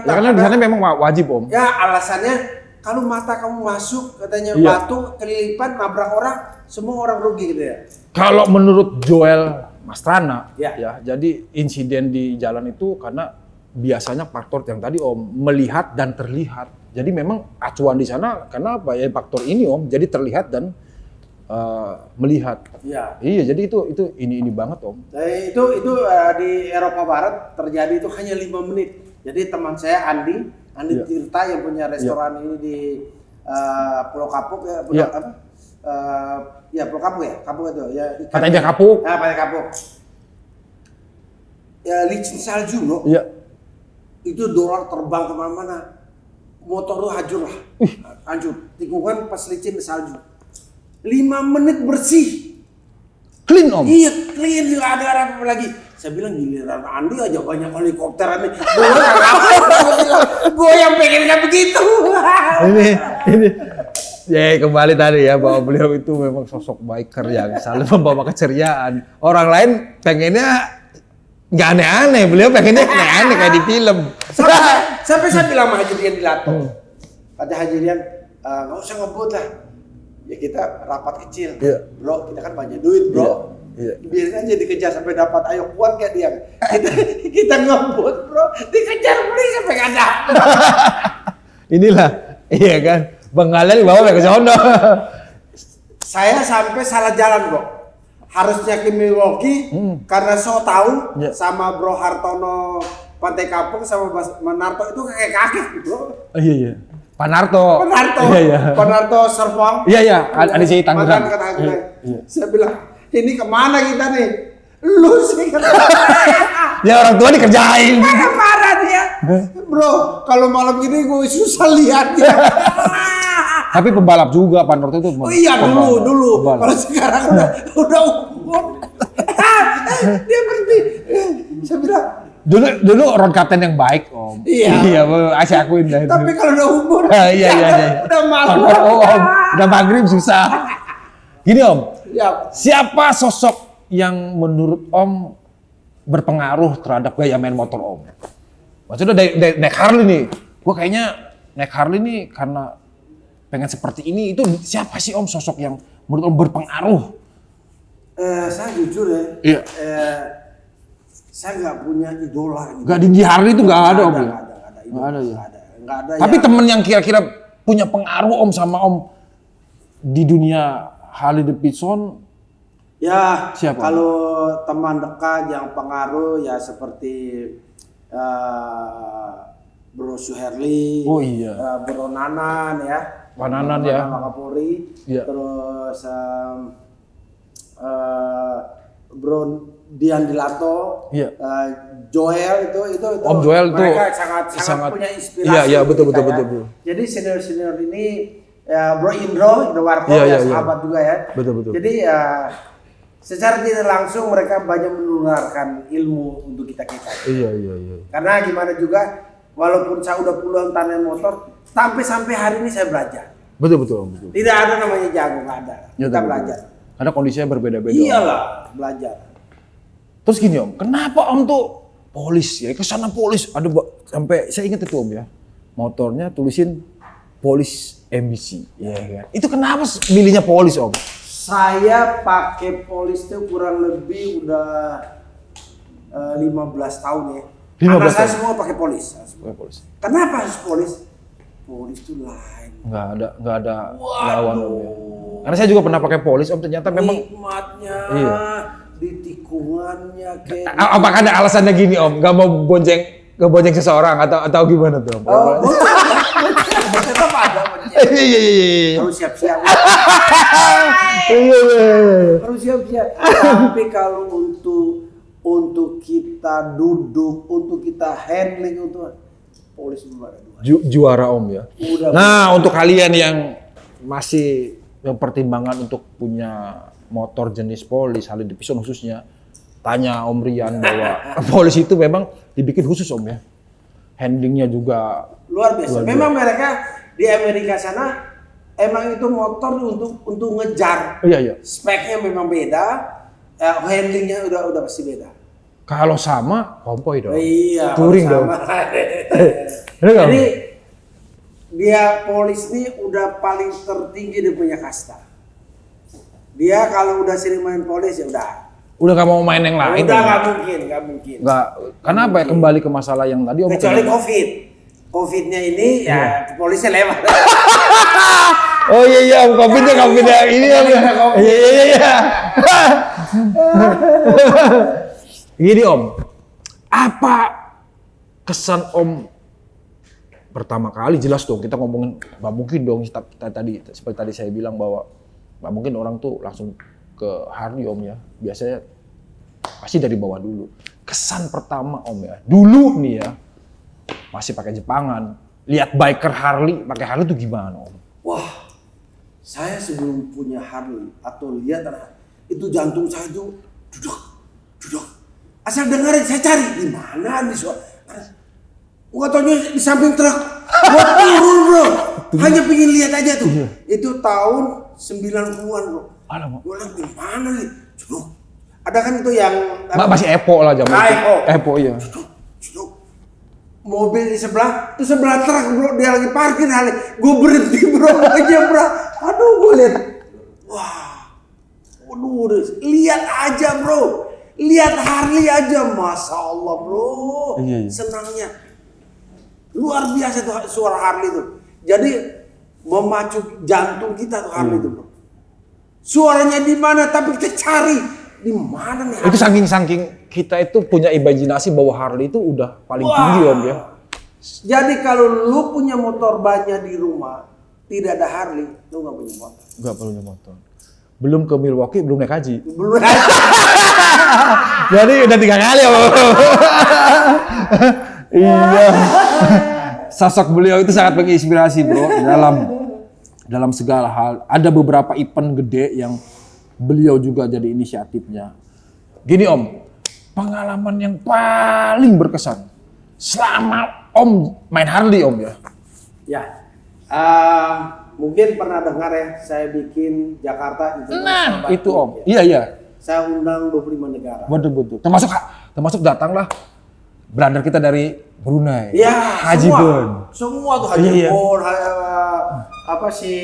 Ya karena di sana memang wajib Om. Ya alasannya kalau mata kamu masuk katanya batu kelilipan nabrak orang, semua orang rugi gitu ya. Kalau menurut Joel Mastrana ya jadi insiden di jalan itu karena biasanya faktor yang tadi Om melihat dan terlihat. Jadi memang acuan di sana karena apa ya faktor ini Om, jadi terlihat dan melihat. Iya, jadi itu ini banget Om. Itu di Eropa Barat terjadi itu hanya 5 menit. Jadi teman saya Andi Tirta yang punya restoran ini di Pulau Kapuk ya, Pulau Kapuk ya, Kapuk itu ya. Pantai Kapuk. Pantai Kapuk. Ya licin salju loh. Iya. Itu dolar terbang kemana-mana. Motor lu hancur lah. Hancur. Tikungan pas licin salju. 5 menit bersih. Clean Om? Iya clean, nggak ada apa lagi. Saya bilang giliran Andi aja banyak helikopter nih. Gue yang pengen kayak begitu. Ini ya kembali tadi ya bahwa beliau itu memang sosok biker yang selalu membawa keceriaan. Orang lain pengennya nggak aneh-aneh, beliau pengennya aneh-aneh kayak di film. Sampai saya bilang sama Haji Rian di Lato. Kata Haji Rian, nggak usah ngebut lah. Ya kita rapat kecil, bro. Kita kan banyak duit, bro. Biarin aja dikejar sampai dapat. Ayo kuat gak dia? Kita ngebut, bro. Dikejar polisi sampai nggak ada. Inilah, iya kan. Bengalnya dibawa ke sono. Saya sampai salah jalan, bro. Harusnya ke Milwaukee karena so tahu sama Bro Hartono Pantai Kapuk sama Manarto itu kakek-kakek, bro. Iya. Panarto. Pak Narto Serpong. Iya. Ada si Tangerang. Saya bilang, ini kemana kita nih? Lu sih kan. Ya orang tua dikerjain. Marah dia. Bro, kalau malam ini gue susah lihat ya. Tapi pembalap juga Pak Narto itu. Oh iya dulu. Kalau sekarang udah umur. Dia berhenti. Saya bilang, Dulu road captain yang baik Om. Iya, saya akuin dah itu. Tapi kalau udah umur, iya. Udah malu. Om, udah maghrib susah. Gini Om, ya. Siapa sosok yang menurut Om berpengaruh terhadap gaya main motor Om? Maksudnya dari naik Harley nih, gua kayaknya naik Harley nih karena pengen seperti ini. Itu siapa sih Om sosok yang menurut Om berpengaruh? Saya jujur ya. Iya. Saya nggak punya idola. Gitu. Nggak di Harley itu nggak ada om ya? Nggak ada ya. Nggak ada. Tapi temen yang kira-kira punya pengaruh om sama om di dunia Harley Davidson Ya, siapa? Kalau teman dekat yang pengaruh ya seperti Bro Suherli, Oh iya. Bro Nanan ya, Pak Nanan ya. Kapolri, Iya. terus Bro Dian Dilato, Iya. Joel itu Om Joel itu mereka sangat punya inspirasi. Iya, betul. Jadi senior ini ya Bro Indro Warko Iya. sahabat juga ya. Betul. Jadi secara tidak langsung mereka banyak menularkan ilmu untuk kita. Iya. Karena gimana juga, walaupun saya udah puluhan tahun naik motor, sampai hari ini saya belajar. Betul om. Tidak ada namanya jago, nggak ada. Ya, Kita betul. belajar. Karena kondisinya berbeda-beda. Iyalah, belajar. Terus gini om, kenapa om tuh polis ya? Kesana polis, ada sampai saya ingat itu om ya, motornya tulisin polis emisi, ya kan? Itu kenapa milihnya polis om? Saya pakai polis itu kurang lebih udah 15 tahun ya. 15 Anak saya tahun? semua pakai polis. Polis. Kenapa harus polis? Polis itu lain. Nggak ada lawan om ya. Karena saya juga pernah pakai polis om, ternyata memang. Nikmatnya, Iya. di tikungannya kayak. Apakah ada alasannya gini om? Gak mau bonceng seseorang atau gimana tuh om? Tetap ada bonceng. Iya. Harus siap-siap. Iya. Harus siap-siap. Tapi kalau untuk kita duduk, untuk kita handling, untuk polis belum ada dua. Juara om ya. Udah. Nah untuk kalian yang masih mempertimbangkan untuk punya motor jenis polis, Harley Davidson khususnya, tanya Om Rian bahwa polis itu memang dibikin khusus om ya. Handlingnya juga Luar biasa. Memang mereka di Amerika sana emang itu motor untuk ngejar. Iya. Speknya memang beda, handlingnya udah pasti beda. Kalau sama, kompoi dong. Iya. Touring dong. sama. Bener nggak, Om? Jadi dia polis ini udah paling tertinggi dia punya kasta. Dia kalau udah sering main polis ya Udah gak mau main yang lain. udah Om? nggak mungkin. Nggak. Kenapa ya kembali ke masalah yang tadi om? Kecuali COVID-nya ini ya polisnya lewat. Oh iya om, COVID-nya ini om ya. Iya. Gini om, apa kesan om pertama kali? Jelas dong, kita ngomongin nggak mungkin dong tadi seperti tadi saya bilang bahwa nggak mungkin orang tuh langsung ke Harley om ya. Biasanya pasti dari bawah dulu. Kesan pertama om ya, dulu nih ya masih pakai Jepangan, lihat biker Harley pakai Harley tuh gimana om? Wah, saya sebelum punya Harley atau lihat itu jantung saya itu duduk. Asal dengerin, saya cari di mana nih suara. Nggak taunya di samping truk. Gua turun bro, hanya pengen lihat aja tuh. Itu tahun 90-an bro. Alamak. Gua lihat di mana nih, duduk. Ada kan itu yang Masih Epo lah zaman itu. Epo iya. duduk. Mobil di sebelah, itu sebelah truk bro, dia lagi parkir Harley. Gue berhenti bro, aja bro. Aduh gue lihat, wah, waduh, lihat aja bro, lihat Harley aja, masya Allah bro, Iya. senangnya luar biasa tuh suara Harley tuh. Jadi memacu jantung kita tuh Harley tuh bro. Suaranya di mana? Tapi kita cari di mana nih? Itu saking kita itu punya imajinasi bahwa Harley itu udah paling tinggi om ya. Jadi kalau lu punya motor banyak di rumah, tidak ada Harley, lu nggak punya motor. Nggak punya motor. Belum ke Milwaukee, belum naik haji. Belum ada. Jadi udah 3 kali om. Iya. Sosok beliau itu sangat menginspirasi bro dalam segala hal. Ada beberapa event gede yang beliau juga jadi inisiatifnya. Gini om, pengalaman yang paling berkesan selama om main Harley om ya. Ya, mungkin pernah dengar ya, saya bikin Jakarta International Bike Itu Week, om. ya. Iya. Saya undang 25 negara. Betul. Termasuk datanglah brother kita dari Brunei. Ya, Haji Bon. semua tuh Haji Iya. Bon, apa si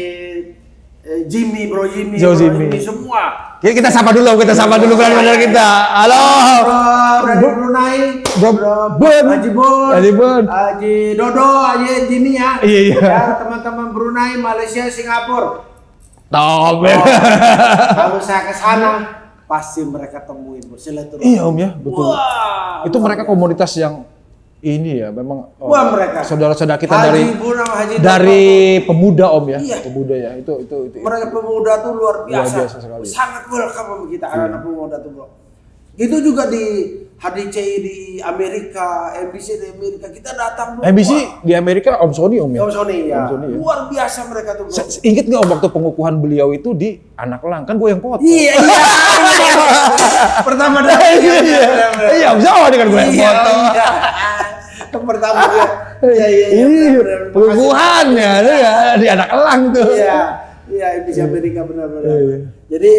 Jimmy, Bro Jimmy, Bro Bro Jimmy. Jimmy semua. Kita sapa dulu brother kita. Halo. Bro dari Brunei, Bro Bun. Haji Bun, Haji Bun. Haji Dodo, Haji Jimmy ya. Iya. Ya, teman-teman Brunei, Malaysia, Singapura. Top. Kalau saya ke sana pasti mereka temuin silaturahmi. Iya Om ya, betul. Wah, Itu mereka komunitas yang ini ya, memang wah, mereka saudara-saudara kita Haji Bun sama Haji dari pemuda Om ya. Iya. Pemuda ya, itu. mereka pemuda tuh luar biasa, biasa sekali. sangat welcome sama kita anak-anak pemuda tuh bro. Itu juga di HDCI di Amerika, MBC di Amerika kita datang bro. MBC di Amerika Om Sony Om ya. Om Sony ya, Om Sony, ya. luar biasa mereka tuh bro. Ingat nggak Om waktu pengukuhan beliau itu di Anak Elang, kan gue yang foto. Iya. Pertama dari Iya Om sama dengan gue yang foto. Pertama dia. Iya. Pengukuhannya di Anak Elang tuh. Iya, MBC Amerika benar-benar. Jadi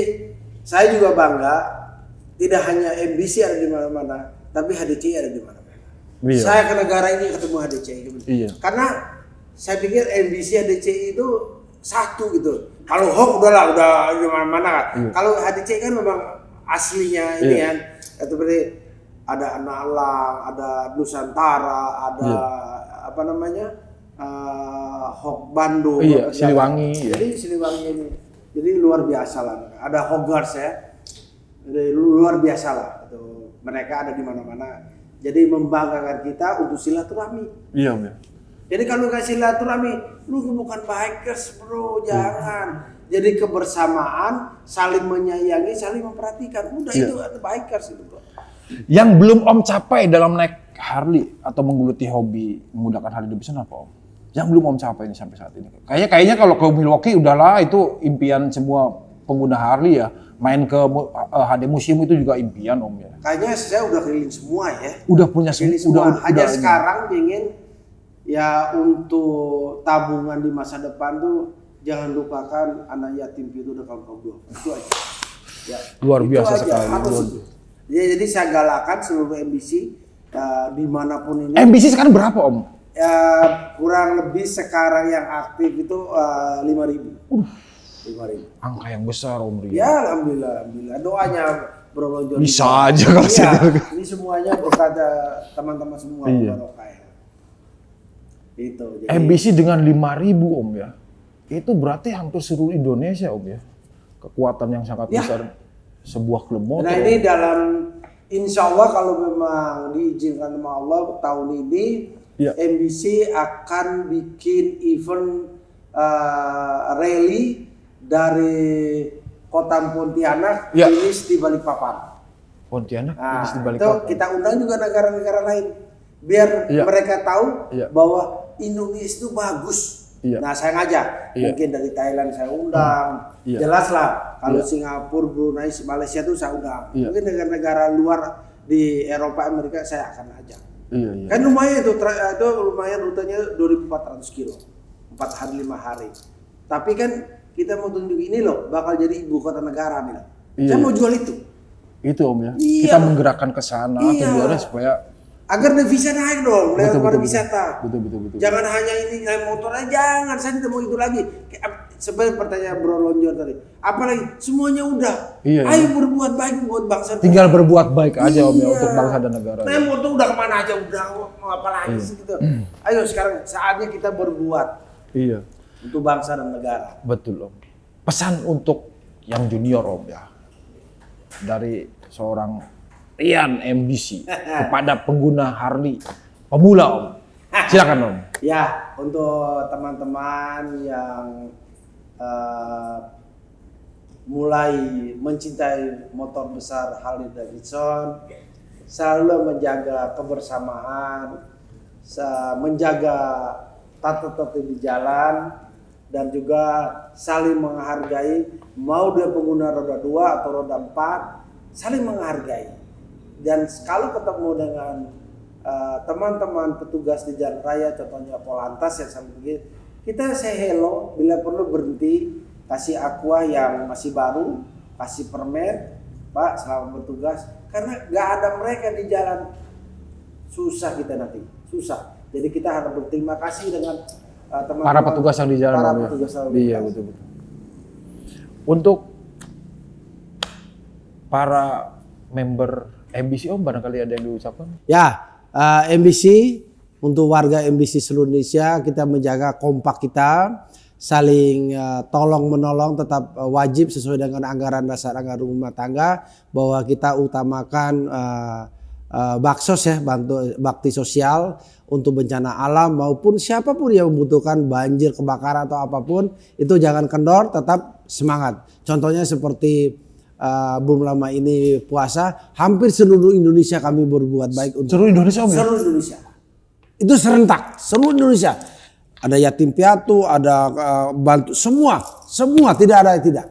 saya juga bangga. Tidak hanya MBC ada di mana-mana, tapi HDCI ada di mana-mana. Iya. Saya ke negara ini ketemu HDCI. Iya. Karena saya pikir MBC HDCI itu satu gitu. Kalau Hok udah di mana-mana kan. Iya. Kalau HDCI kan memang aslinya ini Iya. kan. Seperti ada Anak Elang, ada Nusantara, ada apa namanya Hok Bandung. Iya, Siliwangi. Jadi Siliwangi ini, jadi luar biasa lah. Ada Hogars ya. Jadi luar biasa lah, itu mereka ada di mana-mana. Jadi membanggakan kita untuk silaturahmi. Iya Om ya. Jadi kalau nggak silaturahmi, lu bukan bikers bro, jangan. Jadi kebersamaan, saling menyayangi, saling memperhatikan. Udah itu ada bikers itu bro. Yang belum Om capai dalam naik Harley atau menggeluti hobi menggunakan Harley Davidson apa Om? Yang belum Om capai ini sampai saat ini. Kayaknya kalau ke Milwaukee udahlah itu impian semua pengguna Harley ya. Main ke HD Museum itu juga impian Om ya. Kayaknya saya udah keliling semua ya. Udah punya Keliling semua. Hanya udah sekarang ingin ya untuk tabungan di masa depan tuh jangan lupakan anak yatim piatu dan kaum duafa. Itu aja. Ya. Luar Itu biasa aja, sekali. harus. Ya, jadi saya galakan seluruh MBC dimanapun ini. MBC sekarang berapa Om? Ya, kurang lebih sekarang yang aktif itu 5.000. 5.000. Angka yang besar Om Rio. Ya alhamdulillah. Doanya Bro Lonjor. Bisa aja kalau ini semuanya berkat teman-teman semua barokah ya. Itu. Jadi, MBC dengan 5.000 Om ya. Itu berarti hampir seluruh Indonesia Om ya. Kekuatan yang sangat besar sebuah klub motor. Nah ini dalam insya Allah kalau memang diizinkan sama Allah tahun ini MBC akan bikin event rally dari Kota Pontianak finish di Balikpapan. Pontianak finish di Itu Balikpapan. kita undang juga negara-negara lain biar mereka tahu bahwa Indonesia itu bagus. Nah saya ngajak, mungkin dari Thailand saya undang, jelas lah kalau Singapura, Brunei, Malaysia itu saya undang. Mungkin negara-negara luar di Eropa, Amerika saya akan ajak. Kan lumayan itu lumayan rutenya 2.400 kilo, 4 hari 5 hari. Tapi kan kita mau tunjuk ini loh, bakal jadi ibu kota negara nih. Saya mau jual itu. Itu Om ya. Kita menggerakkan ke sana tujuannya supaya agar devisa naik dong lewat pariwisata. Betul. Jangan hanya ini naik motor aja, jangan. Saya tidak mau itu lagi. Sebenarnya pertanyaan Bro Lonjor tadi. Apalagi semuanya udah. Ayo berbuat baik buat bangsa. Tinggal berbuat baik aja Om ya untuk bangsa dan negara. Naik motor udah kemana aja udah mau apa lagi sih gitu. Ayo sekarang saatnya kita berbuat. Untuk bangsa dan negara. Betul Om. Pesan untuk yang junior Om ya. Dari seorang Rian MBC kepada pengguna Harley pemula Om. Silakan Om. Ya, untuk teman-teman yang mulai mencintai motor besar Harley Davidson, selalu menjaga kebersamaan, menjaga tata tertib di jalan, dan juga saling menghargai, mau dia pengguna roda 2 atau roda 4, saling menghargai. Dan kalau ketemu dengan teman-teman petugas di jalan raya, contohnya Polantas yang sama begitu, kita say hello, bila perlu berhenti, kasih aqua yang masih baru, kasih permen, Pak selamat bertugas, karena nggak ada mereka di jalan, susah kita nanti, susah. Jadi kita harus berterima kasih dengan teman-teman para petugas yang di jalan. Para petugas yang iya betul. Untuk para member MBC Om, barangkali ada yang diucapkan? Ya, MBC untuk warga MBC seluruh Indonesia, kita menjaga kompak kita, saling tolong menolong, tetap wajib sesuai dengan anggaran dasar anggaran rumah tangga, bahwa kita utamakan baksos ya, bantu bakti sosial untuk bencana alam maupun siapapun yang membutuhkan banjir, kebakaran atau apapun, itu jangan kendor, tetap semangat. Contohnya seperti belum lama ini puasa, hampir seluruh Indonesia kami berbuat baik untuk Seluruh Indonesia Om ya? seluruh Indonesia. Itu serentak, seluruh Indonesia. Ada yatim piatu, ada bantu, semua tidak ada yang tidak.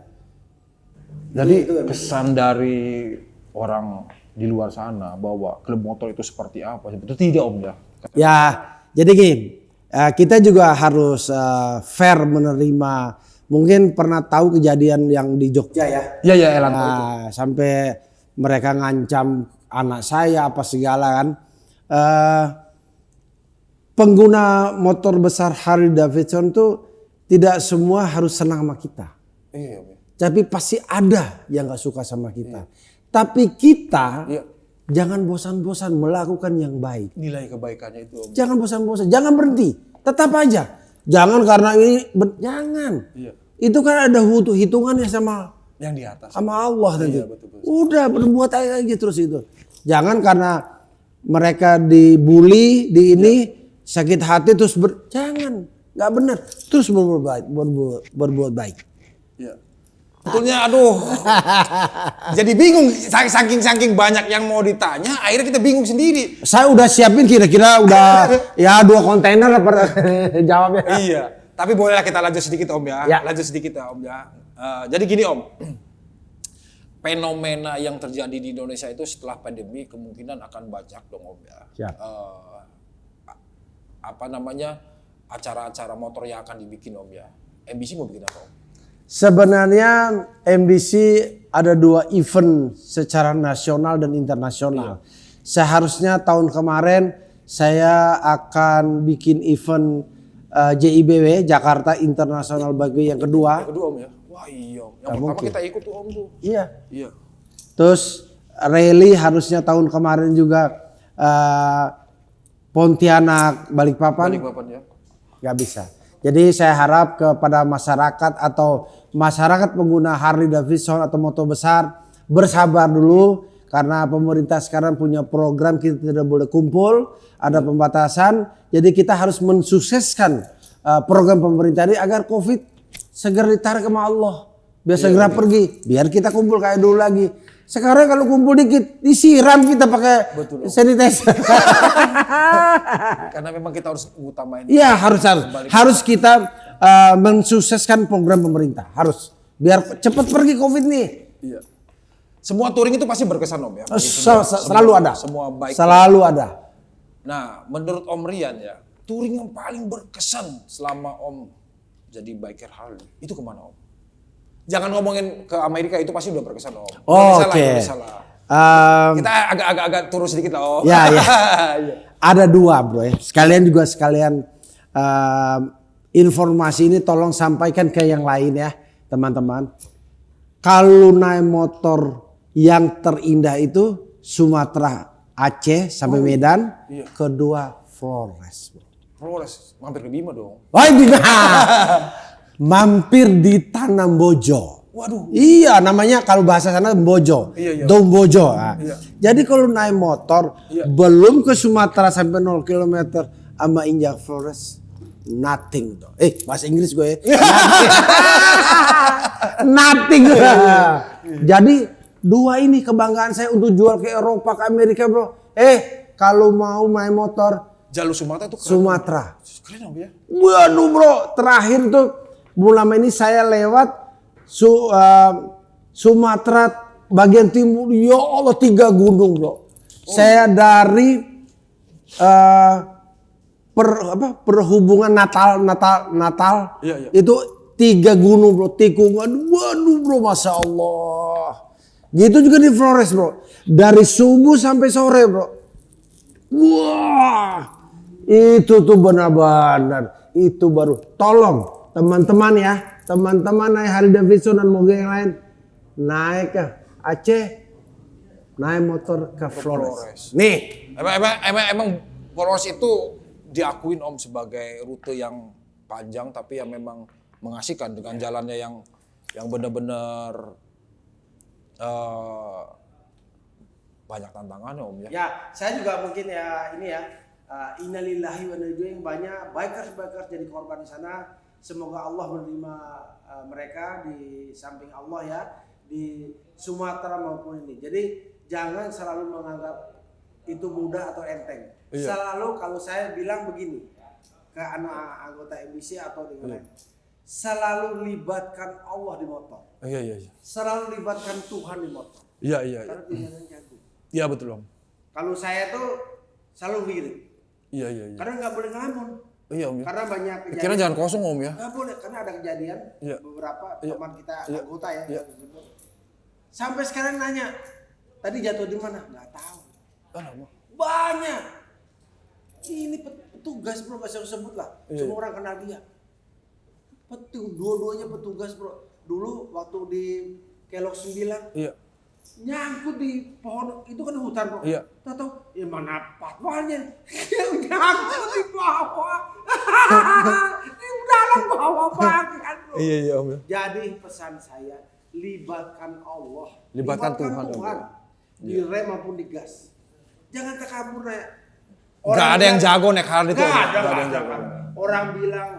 Jadi kesan dari orang di luar sana bahwa klub motor itu seperti apa? Itu tidak Om ya? Ya, jadi gini, kita juga harus fair menerima. Mungkin pernah tahu kejadian yang di Jogja ya? Iya Elan. Sampai mereka ngancam anak saya apa segala kan. Pengguna motor besar Harley Davidson tuh tidak semua harus senang sama kita. Iya. Tapi pasti ada yang gak suka sama kita. Tapi kita jangan bosan-bosan melakukan yang baik. Nilai kebaikannya itu Om. Jangan bosan-bosan, jangan berhenti. Tetap aja. Jangan karena ini, jangan. Iya. Itu kan ada hitungannya sama Yang di atas. sama Allah nanti. Iya, betul. Udah berbuat aja terus itu. Jangan karena mereka dibully di ini sakit hati terus jangan, nggak benar. Terus berbuat baik. Iya. Betulnya aduh. Jadi bingung saking banyak yang mau ditanya, akhirnya kita bingung sendiri. Saya udah siapin kira-kira udah ya 2 kontainer jawabnya. Iya. Tapi bolehlah kita lanjut sedikit Om ya. Ya. Lanjut sedikit ya Om ya. Jadi gini Om. Fenomena yang terjadi di Indonesia itu setelah pandemi kemungkinan akan banyak dong Om ya. Siap. Acara-acara motor yang akan dibikin Om ya. MBC mau bikin apa Om? Sebenarnya MBC ada 2 event secara nasional dan internasional. Seharusnya tahun kemarin saya akan bikin event JIBW Jakarta International Bike yang kedua. Yang kedua Om ya? Wah iya Om. Yang pertama kita ikut tuh Om tuh. Iya. Iya. Terus rally harusnya tahun kemarin juga Pontianak Balikpapan. Balikpapan ya. Gak bisa. Jadi saya harap kepada masyarakat atau masyarakat pengguna Harley Davidson atau motor besar bersabar dulu karena pemerintah sekarang punya program kita tidak boleh kumpul, ada pembatasan. Jadi kita harus mensukseskan program pemerintah ini agar COVID segera ditarik sama Allah. Biar segera pergi, biar kita kumpul kayak dulu lagi. Sekarang kalau kumpul dikit disiram kita pakai sanitizer. Karena memang kita harus utamain. Iya harus kita mensukseskan program pemerintah harus biar cepat pergi COVID nih. Iya. Semua touring itu pasti berkesan Om ya. Selalu ada. Semua baik. Selalu ada. Nah, menurut Om Rian ya, touring yang paling berkesan selama Om jadi biker Harley itu kemana Om? Jangan ngomongin ke Amerika, itu pasti udah berkesan Om. Oke. Kita agak turun sedikit lah Om. Ya. Ada 2 bro ya. Sekalian informasi ini tolong sampaikan ke yang lain ya teman-teman. Kalau naik motor yang terindah itu Sumatera, Aceh sampai Medan. Iya. Kedua Flores. Flores, mampir ke Bima dong. Wah Bima. Mampir di Tanambojo. Waduh. Iya namanya kalau bahasa sana Bojo. Iya. Dombojo. Nah. Iya. Jadi kalau naik motor belum ke Sumatera sampai 0 km sama injak Flores nothing tuh. Bahasa Inggris gue ya. Nothing. Jadi 2 ini kebanggaan saya untuk jual ke Eropa, ke Amerika bro. Kalau mau main motor Jalur Sumatera itu keren. Sumatera. Keren Om ya. Waduh bro, terakhir tuh bulan ini saya lewat Sumatera bagian timur. Ya Allah 3 gunung bro. Saya dari perhubungan Natal Iya. itu 3 gunung bro, tikungan. Waduh bro, masya Allah. Gitu juga di Flores bro, dari subuh sampai sore bro. Wah, itu tuh benar-benar itu baru. Tolong teman-teman ya, teman-teman naik Harley Davidson dan mobil yang lain, naik ke Aceh, naik motor ke Flores. Nih, Emang Flores itu diakuin Om sebagai rute yang panjang tapi yang memang mengasihkan dengan jalannya yang benar-benar banyak tantangannya Om ya. Ya, saya juga mungkin ya ini ya, innalillahi wa inna ilaihi raji'un, banyak bikers jadi korban di sana. Semoga Allah menerima mereka di samping Allah ya, di Sumatera maupun ini. Jadi jangan selalu menganggap itu mudah atau enteng. Iya. Selalu kalau saya bilang begini ke anak anggota MBC atau dengan lain, selalu libatkan Allah di motor. Iya. Selalu libatkan Tuhan di motor. Iya. Karena jangan jago. Iya betul Om. Kalau saya tuh selalu wirid. Iya. Karena nggak boleh ngelamun. Iya Om ya. Karena banyak kejadian. Pikiran jangan kosong Om ya. Nggak boleh, karena ada kejadian beberapa teman kita anggota ya. Sampai sekarang nanya, tadi jatuh di mana? Nggak tahu. Banyak. Ini petugas bro, saya sebut lah. Semua orang kenal dia. Dua-duanya petugas bro. Dulu waktu di Kelok 9. Iya. Nyangkut di pohon, itu kan hutan bro. Iya. Tahu ya mana patwalnya, nyangkut di bawah, di dalam bawah banget bro. Iya Om ya. Jadi pesan saya, libatkan Allah, Libatkan Tuhan. Di rem maupun di gas. Jangan terkabur ya. Gak ada yang jago naik Harley itu. Gak ada. Orang bilang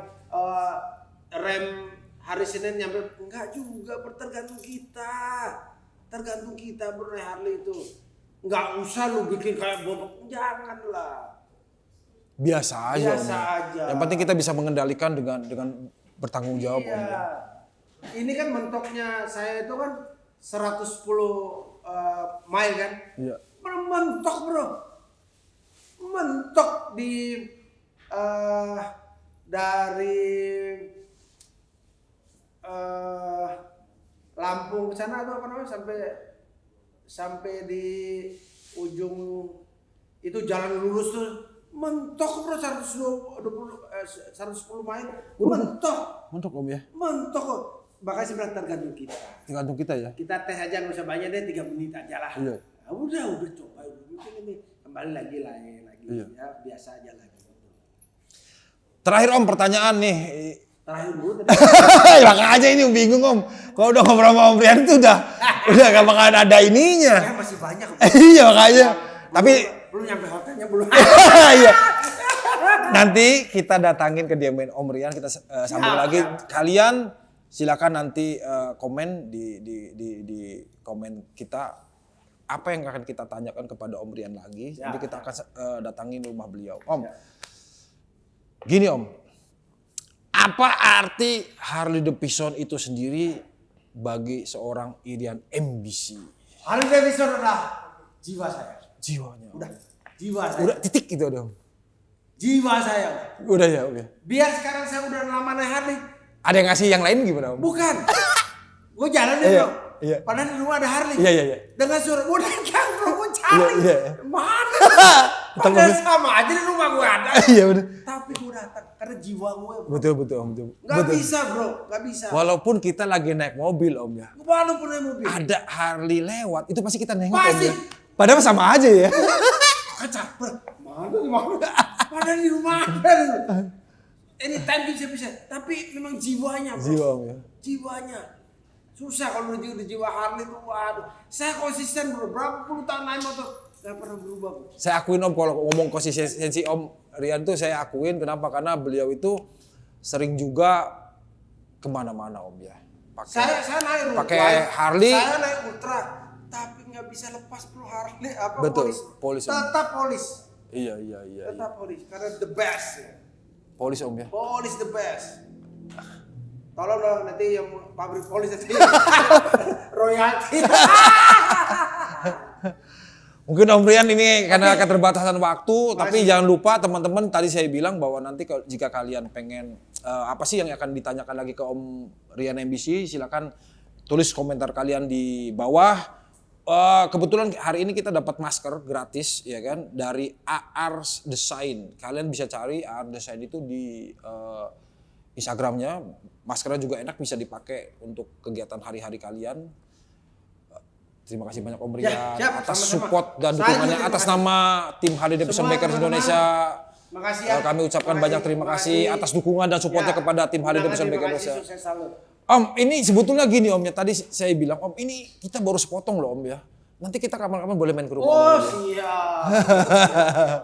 rem hari Senin nyampe, enggak juga, tergantung kita. Tergantung kita bro, Harley itu. Nggak usah lu bikin kayak bobok, janganlah. Biasa aja. Yang penting kita bisa mengendalikan dengan bertanggung jawab Om ya. Ini kan mentoknya saya itu kan 110 mile kan. Iya. Mentok bro. Mentok di dari Lampung ke sana atau apa namanya, sampai di ujung itu jalan lurus tuh mentok bro, 110 mile Mentok Om ya. mentok. Makanya sebenarnya tergantung kita. Tergantung kita ya. Kita tes aja nggak usah banyak deh, 3 menit aja lah. Iya. Nah, udah coba mungkin ini kembali lagi Iya. ya biasa aja lagi. Terakhir Om pertanyaan nih. Terakhir dulu tadi. Ya makanya ini bingung Om. Kalau udah ngobrol sama Om Rian itu udah gak bakal ada ininya. Saya masih banyak. Iya makanya. Tapi belum nyampe hotelnya belum. Iya. Nanti kita datangin ke diamen Om Rian, kita sambung lagi. Kalian silakan nanti komen di komen kita apa yang akan kita tanyakan kepada Om Rian lagi. Nanti kita akan datangin rumah beliau. Om. Gini Om. Apa arti Harley Davidson itu sendiri bagi seorang Irian MBC? Harley Davidson adalah jiwa saya. Jiwanya. Udah, jiwa saya. Udah titik gitu dong. Jiwa saya. Udah ya, oke. Biar sekarang saya udah lama naik Harley. Ada yang ngasih yang lain gimana Om? Bukan. Gue jalan deh bro. Iya. Padahal di rumah ada Harley. Iya. Dengan suara gue datang bro, gue cari. Iya. Mana? Padahal sama aja di rumah gue ada. Iya bener. Tapi gue datang karena jiwa gue bro. Betul Om. Gak bisa bro, gak bisa. Walaupun kita lagi naik mobil Om ya. Walaupun naik mobil. Ada Harley lewat, itu pasti kita nengok Pasti. Om ya. Padahal sama aja ya. Kecaper. Mana? Padahal di rumah ada. Anytime bisa. Tapi memang jiwanya bro. Jiwa Om ya. Jiwanya. Susah kalau udah jiwa Harley tuh, waduh. Saya konsisten bro, berapa puluh tahun naik motor. Gak pernah berubah bro. Saya akuin Om, kalau ngomong konsistensi Om Rian tuh saya akuin. Kenapa? Karena beliau itu sering juga kemana-mana Om ya. Saya naik pakai Harley. Saya naik Ultra, tapi nggak bisa lepas bro Harley. Apa? Betul, polis. Tetap polis. Iya. Tetap polis, karena the best. Polis Om ya. Polis the best. Tolong dong nanti yang pabrik polis nanti royalti. Mungkin Om Rian ini karena keterbatasan waktu, tapi jangan lupa teman-teman, tadi saya bilang bahwa nanti jika kalian pengen apa sih yang akan ditanyakan lagi ke Om Rian MBC, silakan tulis komentar kalian di bawah. Kebetulan hari ini kita dapat masker gratis ya kan dari AR Design. Kalian bisa cari AR Design itu di Instagramnya. Maskernya juga enak, bisa dipakai untuk kegiatan hari-hari kalian. Terima kasih banyak Om Rian siap, atas sama-sama. support dan Saya dukungannya juga terima atas kasih. nama tim Harley Davidson Semua Bikers teman-teman. Indonesia. Makasih ya. Kami ucapkan banyak terima kasih atas dukungan dan supportnya kepada tim Harley Davidson Bikers Indonesia. Sukses selalu. Om, ini sebetulnya gini Om ya, tadi saya bilang Om, ini kita baru sepotong loh Om ya. Nanti kita kapan-kapan boleh main ke rumah Om. Oh ya. siap.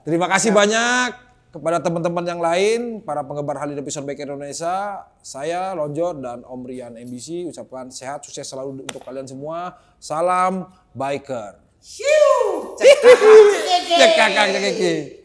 Terima kasih banyak kepada teman-teman yang lain, para penggemar Harley Davidson Bikers Indonesia. Saya Lonjor dan Om Rian MBC ucapkan sehat, sukses selalu untuk kalian semua. Salam biker. Siu. Cek kakak, cek kiki.